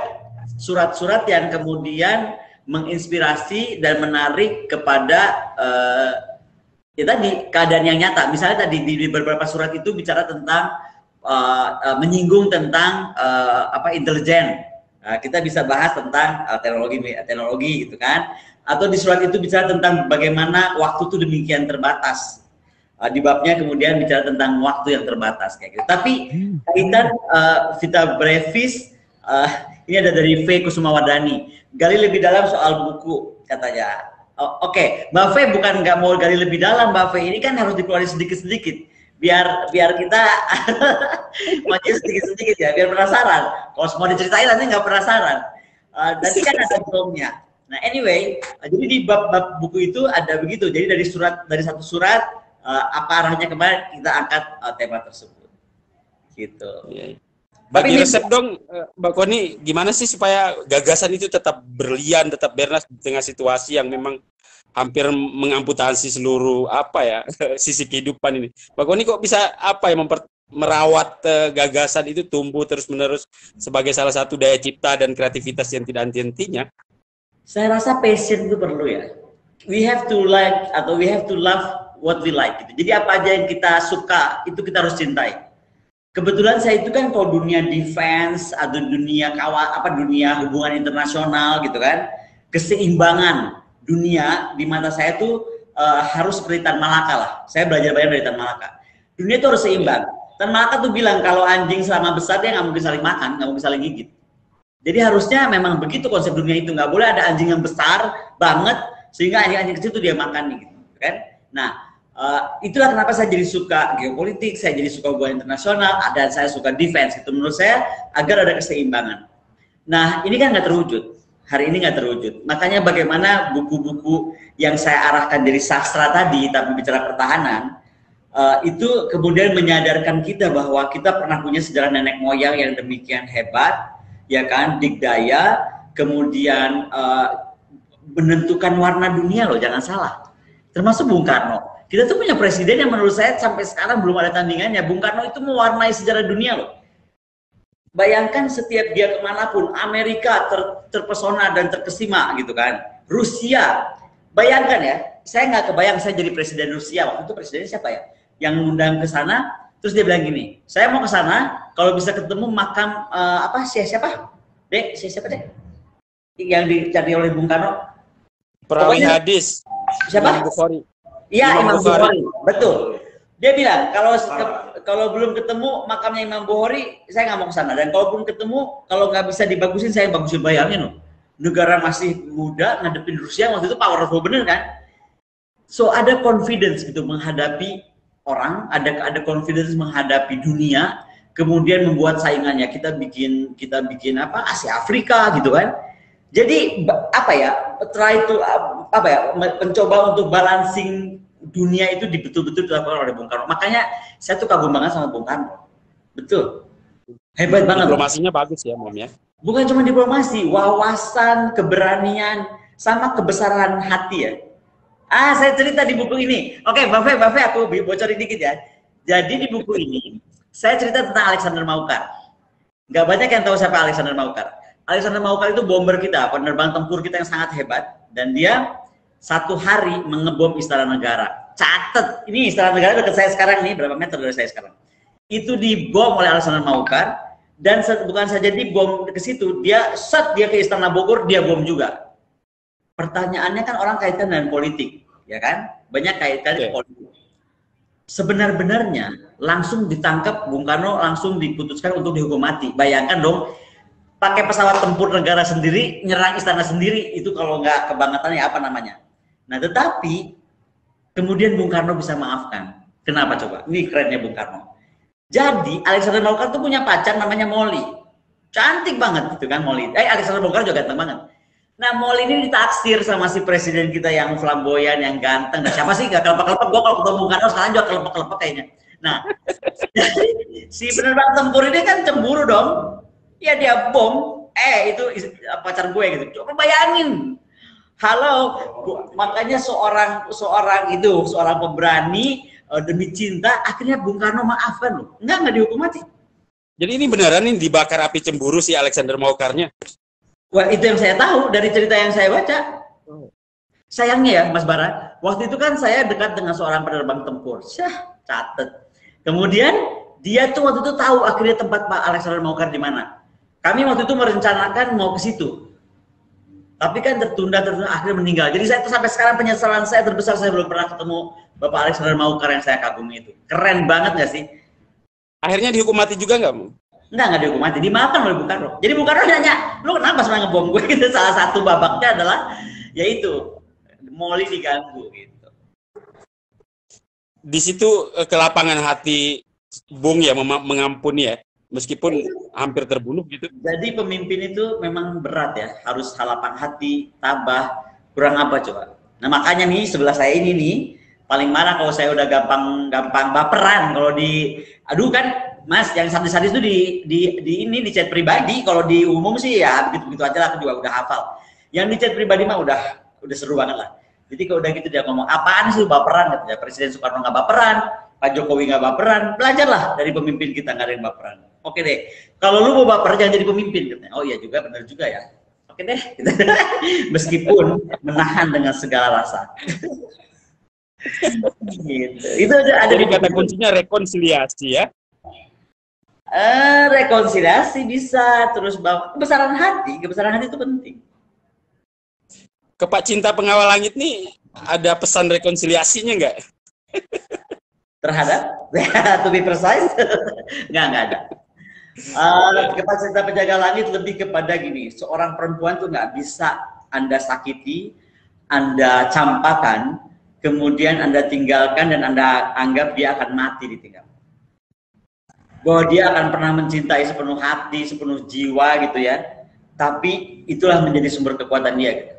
surat-surat yang kemudian menginspirasi dan menarik kepada tadi keadaan yang nyata. Misalnya tadi di beberapa surat itu bicara tentang menyinggung tentang intelijen. Kita bisa bahas tentang teknologi gitu kan. Atau di surat itu bicara tentang bagaimana waktu itu demikian terbatas. Di babnya kemudian bicara tentang waktu yang terbatas kayak gitu. Tapi kaitan Vita Brevis ini ada dari V Kusumawardani. Gali lebih dalam soal buku katanya. Oke, Mbak V bukan nggak mau gali lebih dalam, Mbak V ini kan harus dikeluarin sedikit-sedikit biar kita makin sedikit-sedikit ya, biar penasaran. Kalau semua diceritain nanti nggak penasaran. Nanti kan ada filmnya. Nah anyway, jadi di bab-bab buku itu ada begitu. Jadi dari satu surat apa arahnya kemana kita angkat tema tersebut. Gitu. Iya. Bagi resep dong, Mbak Koni, gimana sih supaya gagasan itu tetap berlian, tetap bernas di tengah situasi yang memang hampir mengamputasi seluruh sisi kehidupan ini. Mbak Koni kok bisa merawat gagasan itu tumbuh terus-menerus sebagai salah satu daya cipta dan kreativitas yang tidak henti-hentinya? Saya rasa passion itu perlu ya. We have to like atau we have to love what we like gitu. Jadi apa aja yang kita suka itu kita harus cintai. Kebetulan saya itu kan kalau dunia defense atau dunia dunia hubungan internasional gitu kan, keseimbangan dunia di mata saya tuh harus seperti Tan Malaka lah. Saya belajar banyak dari Tan Malaka. Dunia itu harus seimbang. Tan Malaka tuh bilang kalau anjing selama besar dia nggak mungkin saling makan, nggak mungkin saling gigit. Jadi harusnya memang begitu konsep dunia itu, nggak boleh ada anjing yang besar banget sehingga anjing-anjing kecil itu dia makan gitu kan. Nah itulah kenapa saya jadi suka geopolitik, saya jadi suka hubungan internasional, dan saya suka defense. Itu menurut saya agar ada keseimbangan. Nah ini kan nggak terwujud, hari ini nggak terwujud. Makanya bagaimana buku-buku yang saya arahkan dari sastra tadi, tapi bicara pertahanan, itu kemudian menyadarkan kita bahwa kita pernah punya sejarah nenek moyang yang demikian hebat, ya kan, dikdaya, kemudian menentukan warna dunia loh, jangan salah. Termasuk Bung Karno. Kita tuh punya presiden yang menurut saya sampai sekarang belum ada tandingannya. Bung Karno itu mewarnai sejarah dunia loh. Bayangkan setiap dia kemanapun, Amerika terpesona dan terkesima gitu kan. Rusia, bayangkan ya, saya nggak kebayang saya jadi presiden Rusia. Waktu itu presidennya siapa ya? Yang ngundang ke sana, terus dia bilang gini, saya mau ke sana, kalau bisa ketemu makam siapa? Siapa deh? Yang dicari oleh Bung Karno. Perawi hadis. Siapa? Iya, Imam Bukhari, betul. Dia bilang kalau belum ketemu makamnya Imam Bukhari, saya nggak mau ke sana. Dan kalau belum ketemu, kalau nggak bisa dibagusin, saya bagusin. Bayangin loh, negara masih muda ngadepin Rusia waktu itu powerful bener kan? So ada confidence gitu menghadapi orang, ada confidence menghadapi dunia, kemudian membuat saingannya. Kita bikin Asia Afrika gitu kan? Jadi mencoba untuk balancing dunia itu betul-betul dilakukan oleh Bung Karno. Makanya saya tuh kagum banget sama Bung Karno. Betul. Hebat banget. Diplomasinya bagus ya, Mom ya. Bukan cuma diplomasi, wawasan, keberanian, sama kebesaran hati ya. Saya cerita di buku ini. Oke, Bang Fe, aku bocorin dikit ya. Jadi di buku ini saya cerita tentang Alexander Maukar. Gak banyak yang tahu siapa Alexander Maukar. Alexander Maukar itu bomber kita, penerbang tempur kita yang sangat hebat, dan dia satu hari mengebom Istana Negara. Catet, ini Istana Negara dekat saya sekarang nih, berapa meter dari saya sekarang. Itu dibom oleh Alexander Maukar, dan bukan saja dibom ke situ, dia ke Istana Bogor, dia bom juga. Pertanyaannya kan orang kaitan dengan politik, ya kan? Banyak kaitan dengan politik. Sebenar-benarnya langsung ditangkap Bung Karno, langsung diputuskan untuk dihukum mati. Bayangkan dong, pakai pesawat tempur negara sendiri, nyerang istana sendiri, itu kalau nggak kebangetan ya apa namanya. Nah tetapi kemudian Bung Karno bisa maafkan. Kenapa coba? Ini kerennya Bung Karno. Jadi Alexander Maukar tuh punya pacar namanya Molly. Cantik banget gitu kan Molly. Alexander Maukar juga ganteng banget. Nah Molly ini ditaksir sama si presiden kita yang flamboyan, yang ganteng. Nah siapa sih gak kelepek-kelepek? Gue kalau ketemu Bung Karno sekarang juga kelepek-kelepek kayaknya. Nah si penerbang tempur ini kan cemburu dong. Ya dia bom, itu pacar gue gitu. Coba bayangin. Halo, makanya seorang pemberani demi cinta, akhirnya Bung Karno maafkan loh. Enggak dihukum mati. Jadi ini beneran ini dibakar api cemburu si Alexander Maukarnya? Wah, itu yang saya tahu dari cerita yang saya baca. Sayangnya ya Mas Bara, waktu itu kan saya dekat dengan seorang penerbang tempur. Catet. Kemudian dia tuh waktu itu tahu akhirnya tempat Pak Alexander Maukar di mana. Kami waktu itu merencanakan mau ke situ. Tapi kan tertunda akhirnya meninggal. Jadi saya sampai sekarang penyesalan saya terbesar, saya belum pernah ketemu Bapak Alexander Maukar yang saya kagumi itu. Keren banget nggak sih? Akhirnya dihukum mati juga nggak? Nggak dihukum mati, dimaafkan oleh Bung Karno. Jadi Bung Karno nanya, lu kenapa sebenarnya ngebom gue? Gitu. Salah satu babaknya adalah yaitu Molly diganggu gitu. Di situ kelapangan hati Bung ya mengampuni ya. meskipun hampir terbunuh gitu. Jadi pemimpin itu memang berat ya, harus lapang hati, tabah, kurang apa coba. Nah makanya nih sebelah saya ini nih paling marah kalau saya udah gampang baperan. Kalau aduh kan Mas, yang sadis-sadis itu di chat pribadi. Kalau di umum sih ya begitu-begitu aja lah, aku juga udah hafal. Yang di chat pribadi mah udah seru banget lah. Jadi kalau udah gitu dia ngomong apaan sih baperan, katanya Presiden Soekarno nggak baperan, Pak Jokowi nggak baperan, belajarlah dari pemimpin kita nggak ada yang baperan. Oke deh, kalau lu mau baper jangan jadi pemimpin, katanya. Oh iya juga, benar juga ya. Oke deh, meskipun menahan dengan segala rasa. Gitu. Itu ada Jadi kata kuncinya rekonsiliasi ya. Rekonsiliasi bisa, terus kebesaran hati itu penting. Ke Pak Cinta Pengawal Langit nih ada pesan rekonsiliasinya nggak? Terhadap, to be precise, nggak ada. Ke Pak Cinta Penjaga Langit lebih kepada gini, seorang perempuan tuh nggak bisa Anda sakiti, Anda campakan, kemudian Anda tinggalkan dan Anda anggap dia akan mati ditinggal. Bahwa dia akan pernah mencintai sepenuh hati, sepenuh jiwa gitu ya. Tapi itulah menjadi sumber kekuatan dia. Gitu.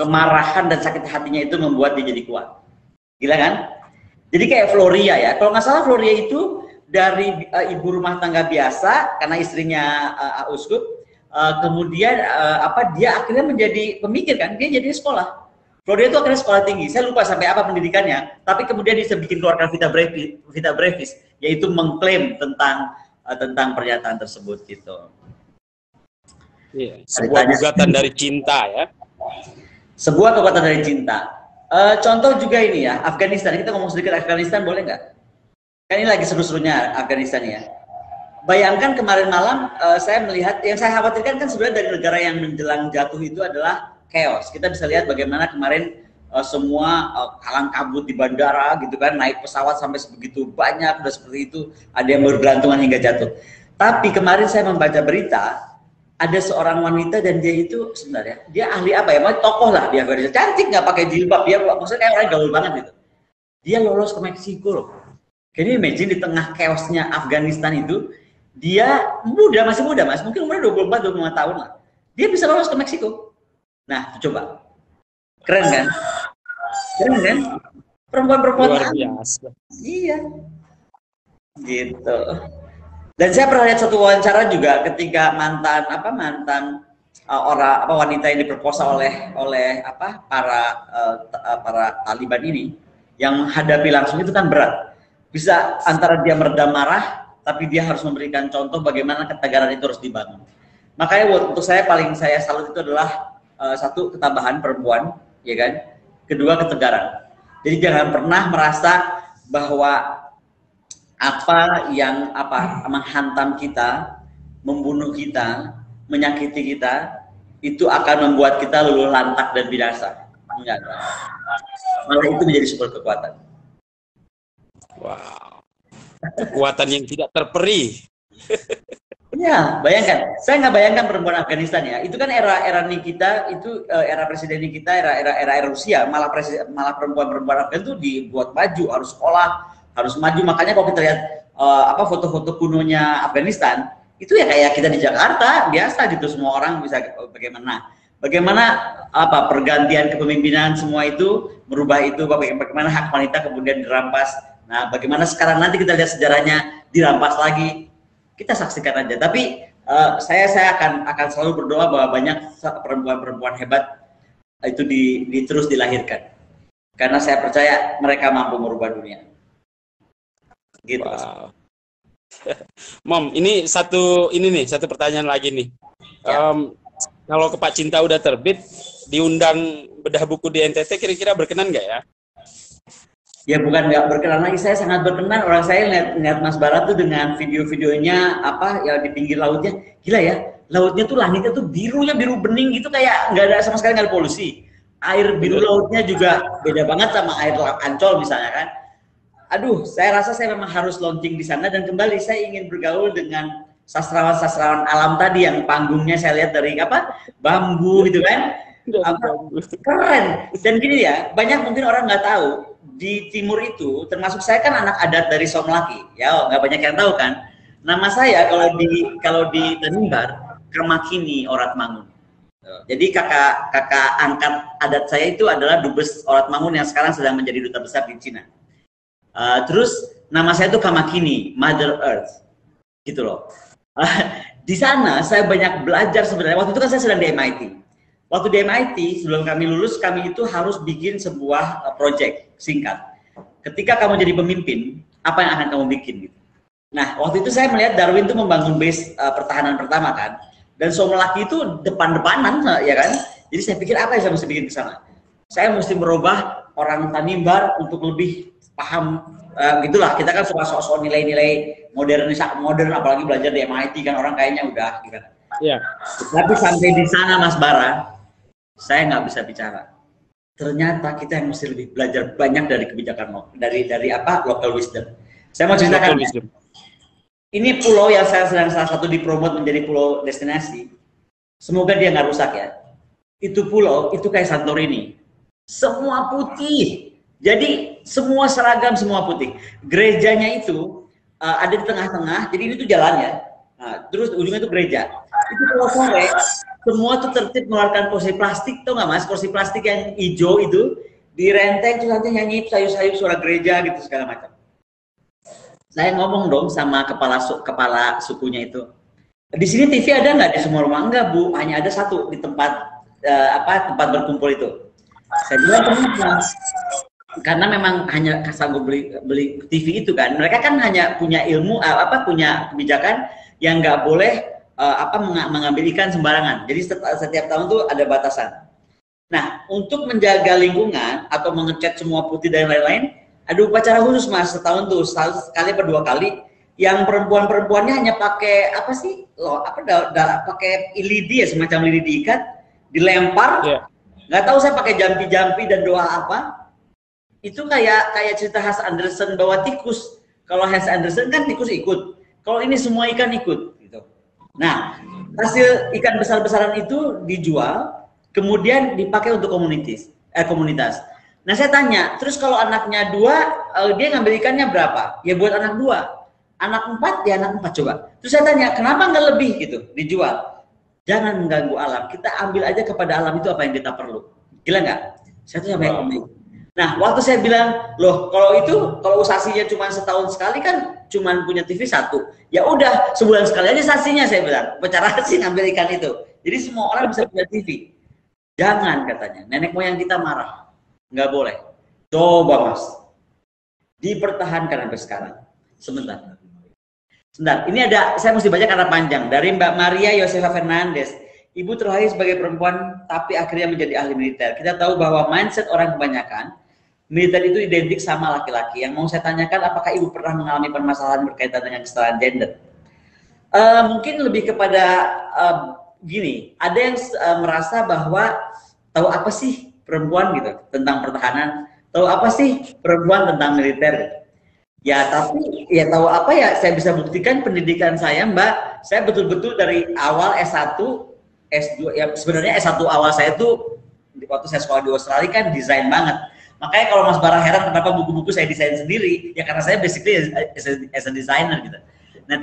Kemarahan dan sakit hatinya itu membuat dia jadi kuat. Gila kan? Jadi kayak Floria ya. Kalau nggak salah Floria itu dari ibu rumah tangga biasa karena istrinya uskup. Kemudian dia akhirnya menjadi pemikir kan? Dia jadi sekolah. Floria itu akhirnya sekolah tinggi. Saya lupa sampai apa pendidikannya. Tapi kemudian dia bisa bikin keluarkan Vita Brevis, yaitu mengklaim tentang pernyataan tersebut gitu. Iya, sebuah gugatan dari cinta ya. Sebuah kekuatan dari cinta. Contoh juga ini ya, Afghanistan. Kita ngomong sedikit Afghanistan boleh nggak? Kan ini lagi seru-serunya Afghanistan ya. Bayangkan kemarin malam saya melihat, yang saya khawatirkan kan sebenarnya dari negara yang menjelang jatuh itu adalah chaos. Kita bisa lihat bagaimana kemarin semua kalang kabut di bandara gitu kan, naik pesawat sampai sebegitu banyak, udah seperti itu, ada yang bergelantungan hingga jatuh. Tapi kemarin saya membaca berita, ada seorang wanita dan dia itu sebenarnya dia ahli apa ya, tokoh lah dia, cantik nggak pakai jilbab, dia maksudnya kayak orang gaul banget gitu. Dia lolos ke Meksiko loh. Jadi imagine di tengah chaosnya Afghanistan itu, dia masih muda mas, mungkin umurnya 24-25 tahun lah, dia bisa lolos ke Meksiko. Nah, coba. Keren kan? Keren kan? Perempuan-perempuan. Luar biasa. Iya. Gitu. Dan saya pernah lihat satu wawancara juga ketika mantan wanita yang diperkosa oleh para Taliban ini, yang menghadapi langsung itu kan berat. Bisa antara dia meredam marah, tapi dia harus memberikan contoh bagaimana ketegaran itu harus dibangun. Makanya untuk saya paling saya salut itu adalah satu, ketabahan perempuan, ya kan? Kedua, ketegaran. Jadi jangan pernah merasa bahwa apa yang menghantam kita, membunuh kita, menyakiti kita, itu akan membuat kita luluh lantak dan binasa. Enggak. Malah itu menjadi sumber kekuatan. Wow. Kekuatan yang tidak terperi. Ya, bayangkan. Saya nggak bayangkan perempuan Afghanistan ya. Itu kan era kita, itu era presiden kita, era Rusia. Malah perempuan Afghanistan itu dibuat maju, harus sekolah, harus maju. Makanya kalau kita lihat foto-foto kunonya Afghanistan, itu ya kayak kita di Jakarta biasa gitu. Semua orang bisa bagaimana pergantian kepemimpinan semua itu merubah itu, bagaimana hak wanita kemudian dirampas. Nah, bagaimana sekarang nanti kita lihat sejarahnya dirampas lagi. Kita saksikan aja. Tapi saya akan selalu berdoa bahwa banyak perempuan-perempuan hebat itu terus dilahirkan. Karena saya percaya mereka mampu merubah dunia. Gitu. Wow. Mom, ini satu pertanyaan lagi nih. Ya. Kalau ke Pak Cinta udah terbit, diundang bedah buku di NTT, kira-kira berkenan nggak ya? Ya bukan nggak berkenan lagi, saya sangat berkenan. Orang saya lihat Mas Bara tuh dengan video-videonya di pinggir lautnya, gila ya, lautnya tuh langitnya tuh biru bening gitu, kayak nggak ada sama sekali, nggak ada polusi. Air biru lautnya juga beda banget sama air Ancol misalnya kan. Aduh, saya rasa saya memang harus launching di sana, dan kembali saya ingin bergaul dengan sastrawan alam tadi yang panggungnya saya lihat dari bambu gitu kan. Keren. Dan gini ya, banyak mungkin orang nggak tahu, di timur itu, termasuk saya kan anak adat dari Somlaki, ya nggak banyak yang tahu kan. Nama saya kalau di Tanimbar, Kamakini Oratmangun. Jadi kakak angkat adat saya itu adalah Dubes Oratmangun yang sekarang sedang menjadi duta besar di Cina. Terus nama saya itu Kamakini, Mother Earth, gitu loh. Di sana saya banyak belajar sebenarnya. Waktu itu kan saya sedang di MIT. Waktu di MIT sebelum kami lulus, kami itu harus bikin sebuah project singkat. Ketika kamu jadi pemimpin, apa yang akan kamu bikin gitu. Nah, waktu itu saya melihat Darwin itu membangun base pertahanan pertama kan. Dan Somolaki itu depan-depanan, ya kan? Jadi saya pikir apa yang saya mesti bikin ke sana? Saya mesti merubah orang Tanimbar untuk lebih paham, gitulah. Kita kan suka soal nilai-nilai modern, apalagi belajar di MIT kan orang kayaknya udah, gitu. Iya. Tapi sampai di sana Mas Bara, saya nggak bisa bicara. Ternyata kita yang mesti lebih belajar banyak dari kebijakan dari apa local wisdom. Saya mau ceritakan. Ini pulau yang saya sedang salah satu dipromot menjadi pulau destinasi. Semoga dia nggak rusak ya. Itu pulau, itu kayak Santorini. Semua putih. Jadi semua seragam, semua putih. Gerejanya itu ada di tengah-tengah. Jadi ini tuh jalan ya. Nah, terus ujungnya itu gereja. Itu kalau sore, semua tuh tertib mengeluarkan kursi plastik. Tau nggak mas? Kursi plastik yang hijau itu. Direnteng, terus nanti nyanyi sayup-sayup suara gereja gitu segala macam. Saya ngomong dong sama kepala sukunya itu. Di sini TV ada nggak di semua rumah? Enggak bu, hanya ada satu di tempat tempat berkumpul itu. Saya bilang kenapa? Karena memang hanya sanggup beli TV itu kan. Mereka kan hanya punya ilmu punya kebijakan yang nggak boleh mengambil ikan sembarangan. Jadi setiap tahun tuh ada batasan. Nah, untuk menjaga lingkungan atau mengecat semua putih dan lain-lain, ada upacara khusus mas setahun tuh, sekali atau 2 kali. Yang perempuannya hanya pakai apa sih? Pakai lidi ya, semacam lidi diikat, dilempar. Nggak tahu saya pakai jampi-jampi dan doa apa. Itu kayak cerita Hans Andersen bawa tikus. Kalau Hans Andersen kan tikus ikut. Kalau ini semua ikan ikut. Gitu. Nah, hasil ikan besar-besaran itu dijual, kemudian dipakai untuk komunitas. Nah saya tanya, terus kalau anaknya 2, dia ngambil ikannya berapa? Ya buat anak 2, anak 4 ya anak 4 coba. Terus saya tanya, kenapa nggak lebih gitu dijual? Jangan mengganggu alam, kita ambil aja kepada alam itu apa yang kita perlu. Gila nggak? Saya tuh sampai ngomong. Nah waktu saya bilang, loh kalau sasinya cuma setahun sekali kan cuma punya TV 1. Ya udah sebulan sekali aja sasinya saya bilang. Upacara sih ngambil ikan itu. Jadi semua orang bisa punya TV. Jangan katanya, nenek moyang kita marah. Nggak boleh. Coba mas, dipertahankan sampai sekarang. Sebentar. Ini ada, saya mesti baca karena panjang. Dari Mbak Maria Yosefa Fernandez. Ibu terlahir sebagai perempuan, tapi akhirnya menjadi ahli militer. Kita tahu bahwa mindset orang kebanyakan, militer itu identik sama laki-laki. Yang mau saya tanyakan, apakah ibu pernah mengalami permasalahan berkaitan dengan kesetaraan gender? Mungkin lebih kepada gini, ada yang merasa bahwa tahu apa sih perempuan gitu tentang pertahanan, tahu apa sih perempuan tentang militer gitu. Ya tapi ya tahu apa ya, saya bisa buktikan pendidikan saya mbak, saya betul-betul dari awal S1, S2 ya sebenarnya S1 awal saya tuh waktu saya sekolah di Australia kan desain banget. Makanya kalau Mas Bara heran kenapa buku-buku saya desain sendiri, ya karena saya basically as a designer gitu. Nah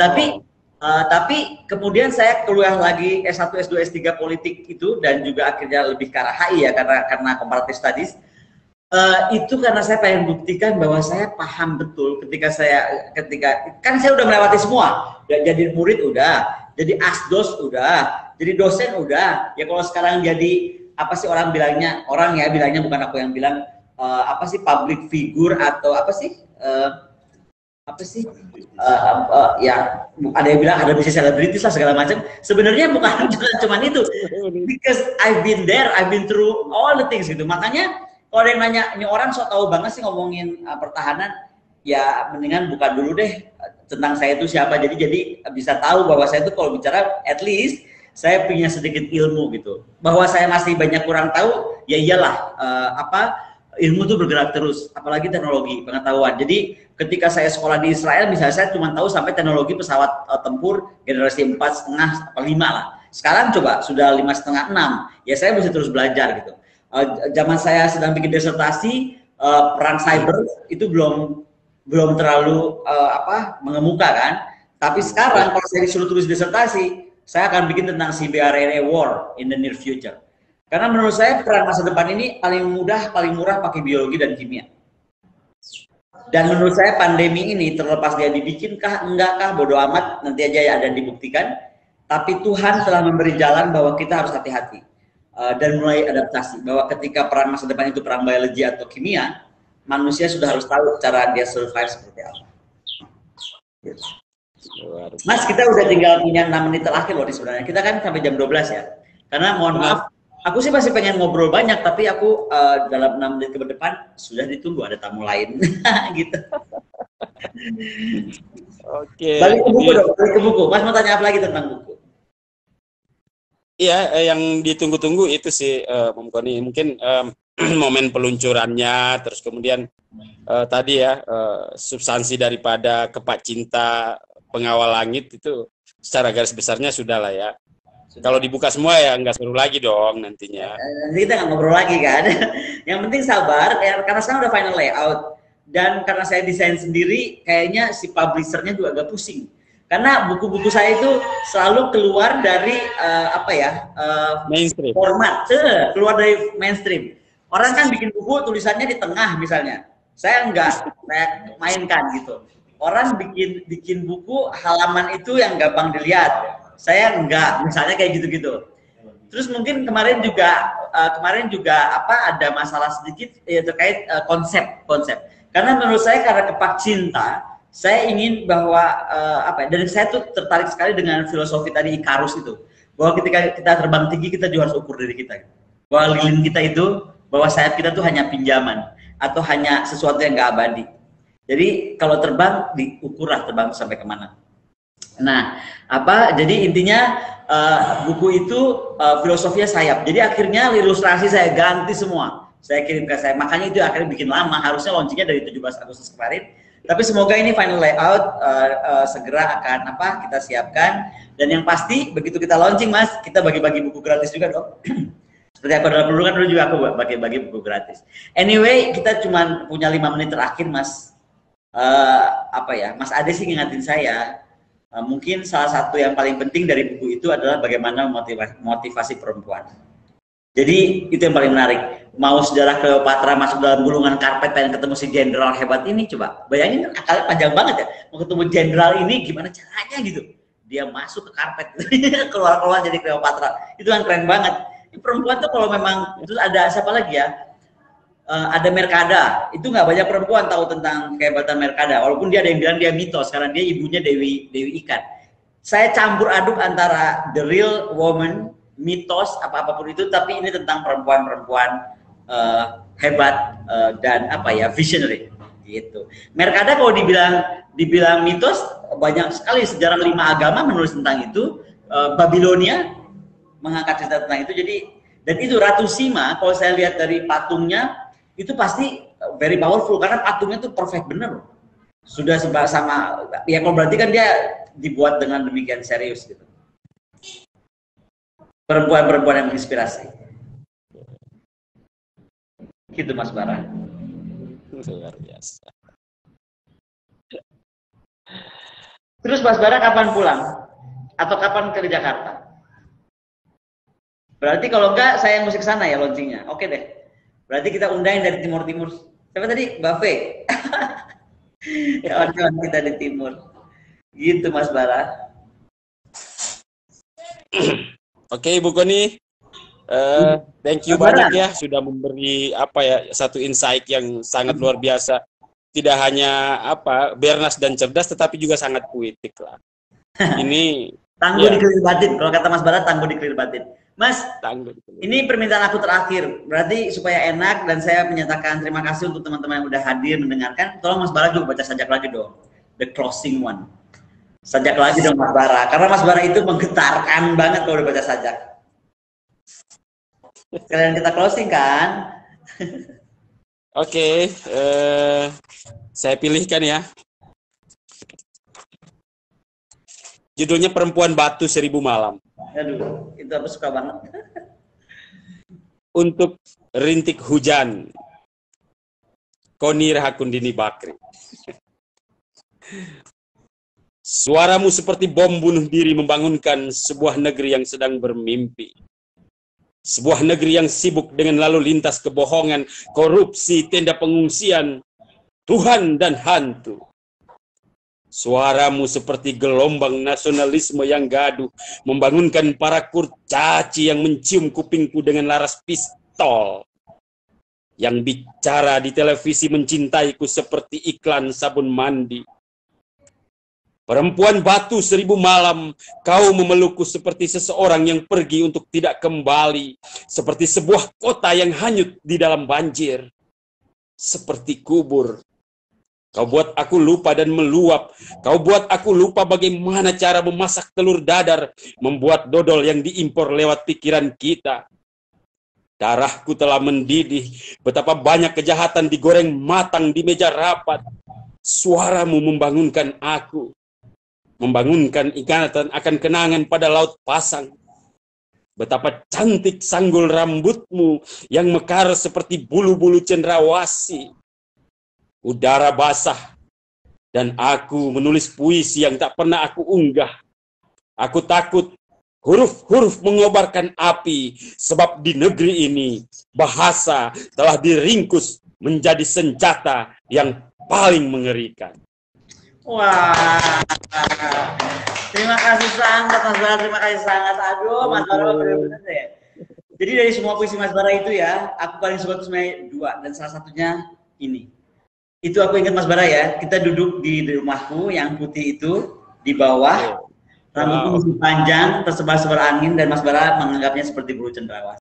tapi kemudian saya keluar lagi S1, S2, S3 politik itu dan juga akhirnya lebih ke arah HI ya karena comparative studies. Itu karena saya pengen buktikan bahwa saya paham betul ketika kan saya udah melewati semua. Jadi murid udah, jadi asdos udah, jadi dosen udah. Ya kalau sekarang jadi apa sih orang bilangnya bukan aku yang bilang apa sih public figure atau apa sih ya ada yang bilang ada bisnis selebritis lah segala macam. Sebenarnya bukan cuma itu, because I've been there, I've been through all the things gitu. Makanya kalau ada yang nanya, ini orang so tahu banget sih ngomongin pertahanan, ya mendingan buka dulu deh tentang saya itu siapa. Jadi bisa tahu bahwa saya itu kalau bicara at least saya punya sedikit ilmu gitu. Bahwa saya masih banyak kurang tahu, ya iyalah ilmu itu bergerak terus, apalagi teknologi, pengetahuan. Jadi ketika saya sekolah di Israel, misalnya saya cuma tahu sampai teknologi pesawat tempur generasi 4,5 atau 5 lah. Sekarang coba sudah 5,5, 6. Ya saya mesti terus belajar gitu. Zaman saya sedang bikin disertasi, perang cyber itu belum terlalu mengemuka kan. Tapi sekarang kalau saya disuruh tulis disertasi, saya akan bikin tentang CBRNA War in the near future. Karena menurut saya perang masa depan ini paling mudah, paling murah pakai biologi dan kimia. Dan menurut saya pandemi ini terlepas dia dibikinkah, enggakah, bodoh amat, nanti aja ya ada dibuktikan. Tapi Tuhan telah memberi jalan bahwa kita harus hati-hati dan mulai adaptasi. Bahwa ketika perang masa depan itu perang biologi atau kimia, manusia sudah harus tahu cara dia survive seperti apa. Gitu. Mas, kita udah tinggal punya 6 menit terakhir loh sebenarnya. Kita kan sampai jam 12 ya. Karena mohon maaf, aku sih masih pengen ngobrol banyak, tapi aku dalam 6 menit ke depan sudah ditunggu ada tamu lain. Gitu. Oke. Balik ke buku dong, balik ke buku. Mas mau tanya apa lagi tentang buku? Iya, yang ditunggu-tunggu itu sih, Om Koni. Mungkin momen peluncurannya, terus kemudian tadi ya, substansi daripada Kepak Cinta Pengawal Langit itu secara garis besarnya sudah lah ya. Kalau dibuka semua ya nggak seru lagi dong nantinya. Nanti kita nggak ngobrol lagi kan. Yang penting sabar, karena sekarang udah final layout. Dan karena saya desain sendiri, kayaknya si publishernya juga agak pusing. Karena buku-buku saya itu selalu keluar dari mainstream. Format, keluar dari mainstream. Orang kan bikin buku tulisannya di tengah misalnya. Saya enggak, saya mainkan gitu. Orang bikin buku halaman itu yang gampang dilihat. Saya enggak, misalnya kayak gitu-gitu. Terus mungkin kemarin juga ada masalah sedikit terkait konsep. Karena menurut saya karena Kepak Cinta, saya ingin bahwa dan saya tuh tertarik sekali dengan filosofi tadi Ikarus itu. Bahwa ketika kita terbang tinggi kita juga harus ukur diri kita. Bahwa lilin kita itu, bahwa sayap kita tuh hanya pinjaman atau hanya sesuatu yang enggak abadi. Jadi kalau terbang diukurlah terbang sampai kemana. Nah, jadi intinya buku itu filosofinya sayap. Jadi akhirnya ilustrasi saya ganti semua. Saya kirim ke saya. Makanya itu akhirnya bikin lama. Harusnya launchingnya dari 17 Agustus kemarin. Tapi semoga ini final layout segera akan kita siapkan. Dan yang pasti begitu kita launching, Mas, kita bagi-bagi buku gratis juga dong. Seperti aku dalam dulu kan dulu juga aku bagi-bagi buku gratis. Anyway, kita cuma punya 5 menit terakhir, Mas. Mas Ade sih ngingatin saya, mungkin salah satu yang paling penting dari buku itu adalah bagaimana motivasi perempuan. Jadi itu yang paling menarik. Mau sejarah Cleopatra masuk dalam gulungan karpet pengen ketemu si jenderal hebat ini, coba bayangin kan akalnya panjang banget ya. Mau ketemu jenderal ini gimana caranya gitu. Dia masuk ke karpet, keluar jadi Cleopatra. Itu kan keren banget. Ini perempuan tuh kalau memang itu ada siapa lagi ya? Ada Merkada, itu nggak banyak perempuan tahu tentang kehebatan Merkada, walaupun dia ada yang bilang dia mitos karena dia ibunya Dewi Ikan. Saya campur aduk antara the real woman, mitos, apapun itu, tapi ini tentang perempuan-perempuan hebat dan visionary gitu. Merkada kalau dibilang mitos, banyak sekali sejarah 5 agama menulis tentang itu. Babilonia mengangkat cerita tentang itu. Jadi dan itu Ratu Sima kalau saya lihat dari patungnya itu pasti very powerful karena patungnya tuh perfect bener. Sudah sama ya, kalau berarti kan dia dibuat dengan demikian serius gitu. Perempuan-perempuan yang menginspirasi. Gitu Mas Bara. Luar biasa. Terus Mas Bara kapan pulang? Atau kapan ke Jakarta? Berarti kalau enggak saya yang mesti ke sana ya launchingnya. Oke deh. Berarti kita undang dari timur-timur. Siapa tadi? Buffet. Kawan-kawan kita di timur. Gitu Mas Bara. Oke Ibu Koni. Thank you banyak ya sudah memberi satu insight yang sangat luar biasa. Tidak hanya bernas dan cerdas tetapi juga sangat puitik lah. Ini tangguh di kelir batin. Kalau kata Mas Bara, tangguh di kelir batin. Mas, ini permintaan aku terakhir. Berarti supaya enak dan saya menyatakan terima kasih untuk teman-teman yang udah hadir mendengarkan. Tolong Mas Bara juga baca sajak lagi dong. The closing one. Sajak lagi dong Mas Bara. Karena Mas Bara itu menggetarkan banget kalau udah baca sajak. Sekalian kita closing kan? Oke, saya pilihkan ya. Judulnya Perempuan Batu Seribu Malam. Aduh, itu aku suka banget. Untuk rintik hujan, Koni Rahakundini Bakri. Suaramu seperti bom bunuh diri membangunkan sebuah negeri yang sedang bermimpi. Sebuah negeri yang sibuk dengan lalu lintas kebohongan, korupsi, tenda pengungsian, Tuhan dan hantu. Suaramu seperti gelombang nasionalisme yang gaduh, membangunkan para kurcaci yang mencium kupingku dengan laras pistol. Yang bicara di televisi mencintaiku seperti iklan sabun mandi. Perempuan batu 1000 malam, kau memelukku seperti seseorang yang pergi untuk tidak kembali. Seperti sebuah kota yang hanyut di dalam banjir. Seperti kubur. Kau buat aku lupa dan meluap. Kau buat aku lupa bagaimana cara memasak telur dadar, membuat dodol yang diimpor lewat pikiran kita. Darahku telah mendidih, betapa banyak kejahatan digoreng matang di meja rapat. Suaramu membangunkan aku, membangunkan ingatan akan kenangan pada laut pasang. Betapa cantik sanggul rambutmu yang mekar seperti bulu-bulu cendrawasih. Udara basah, dan aku menulis puisi yang tak pernah aku unggah. Aku takut huruf-huruf mengobarkan api, sebab di negeri ini bahasa telah diringkus menjadi senjata yang paling mengerikan. Wah, terima kasih sangat Mas Bara, terima kasih sangat. Aduh, Mas Bara benar-benar ya. Jadi dari semua puisi Mas Bara itu ya, aku paling suka itu sebenarnya 2, dan salah satunya ini. Itu aku ingat Mas Bara ya, kita duduk di rumahku yang putih itu, di bawah, rambutku masih panjang, tersebar-sebar angin, dan Mas Bara menganggapnya seperti bulu cendrawasih.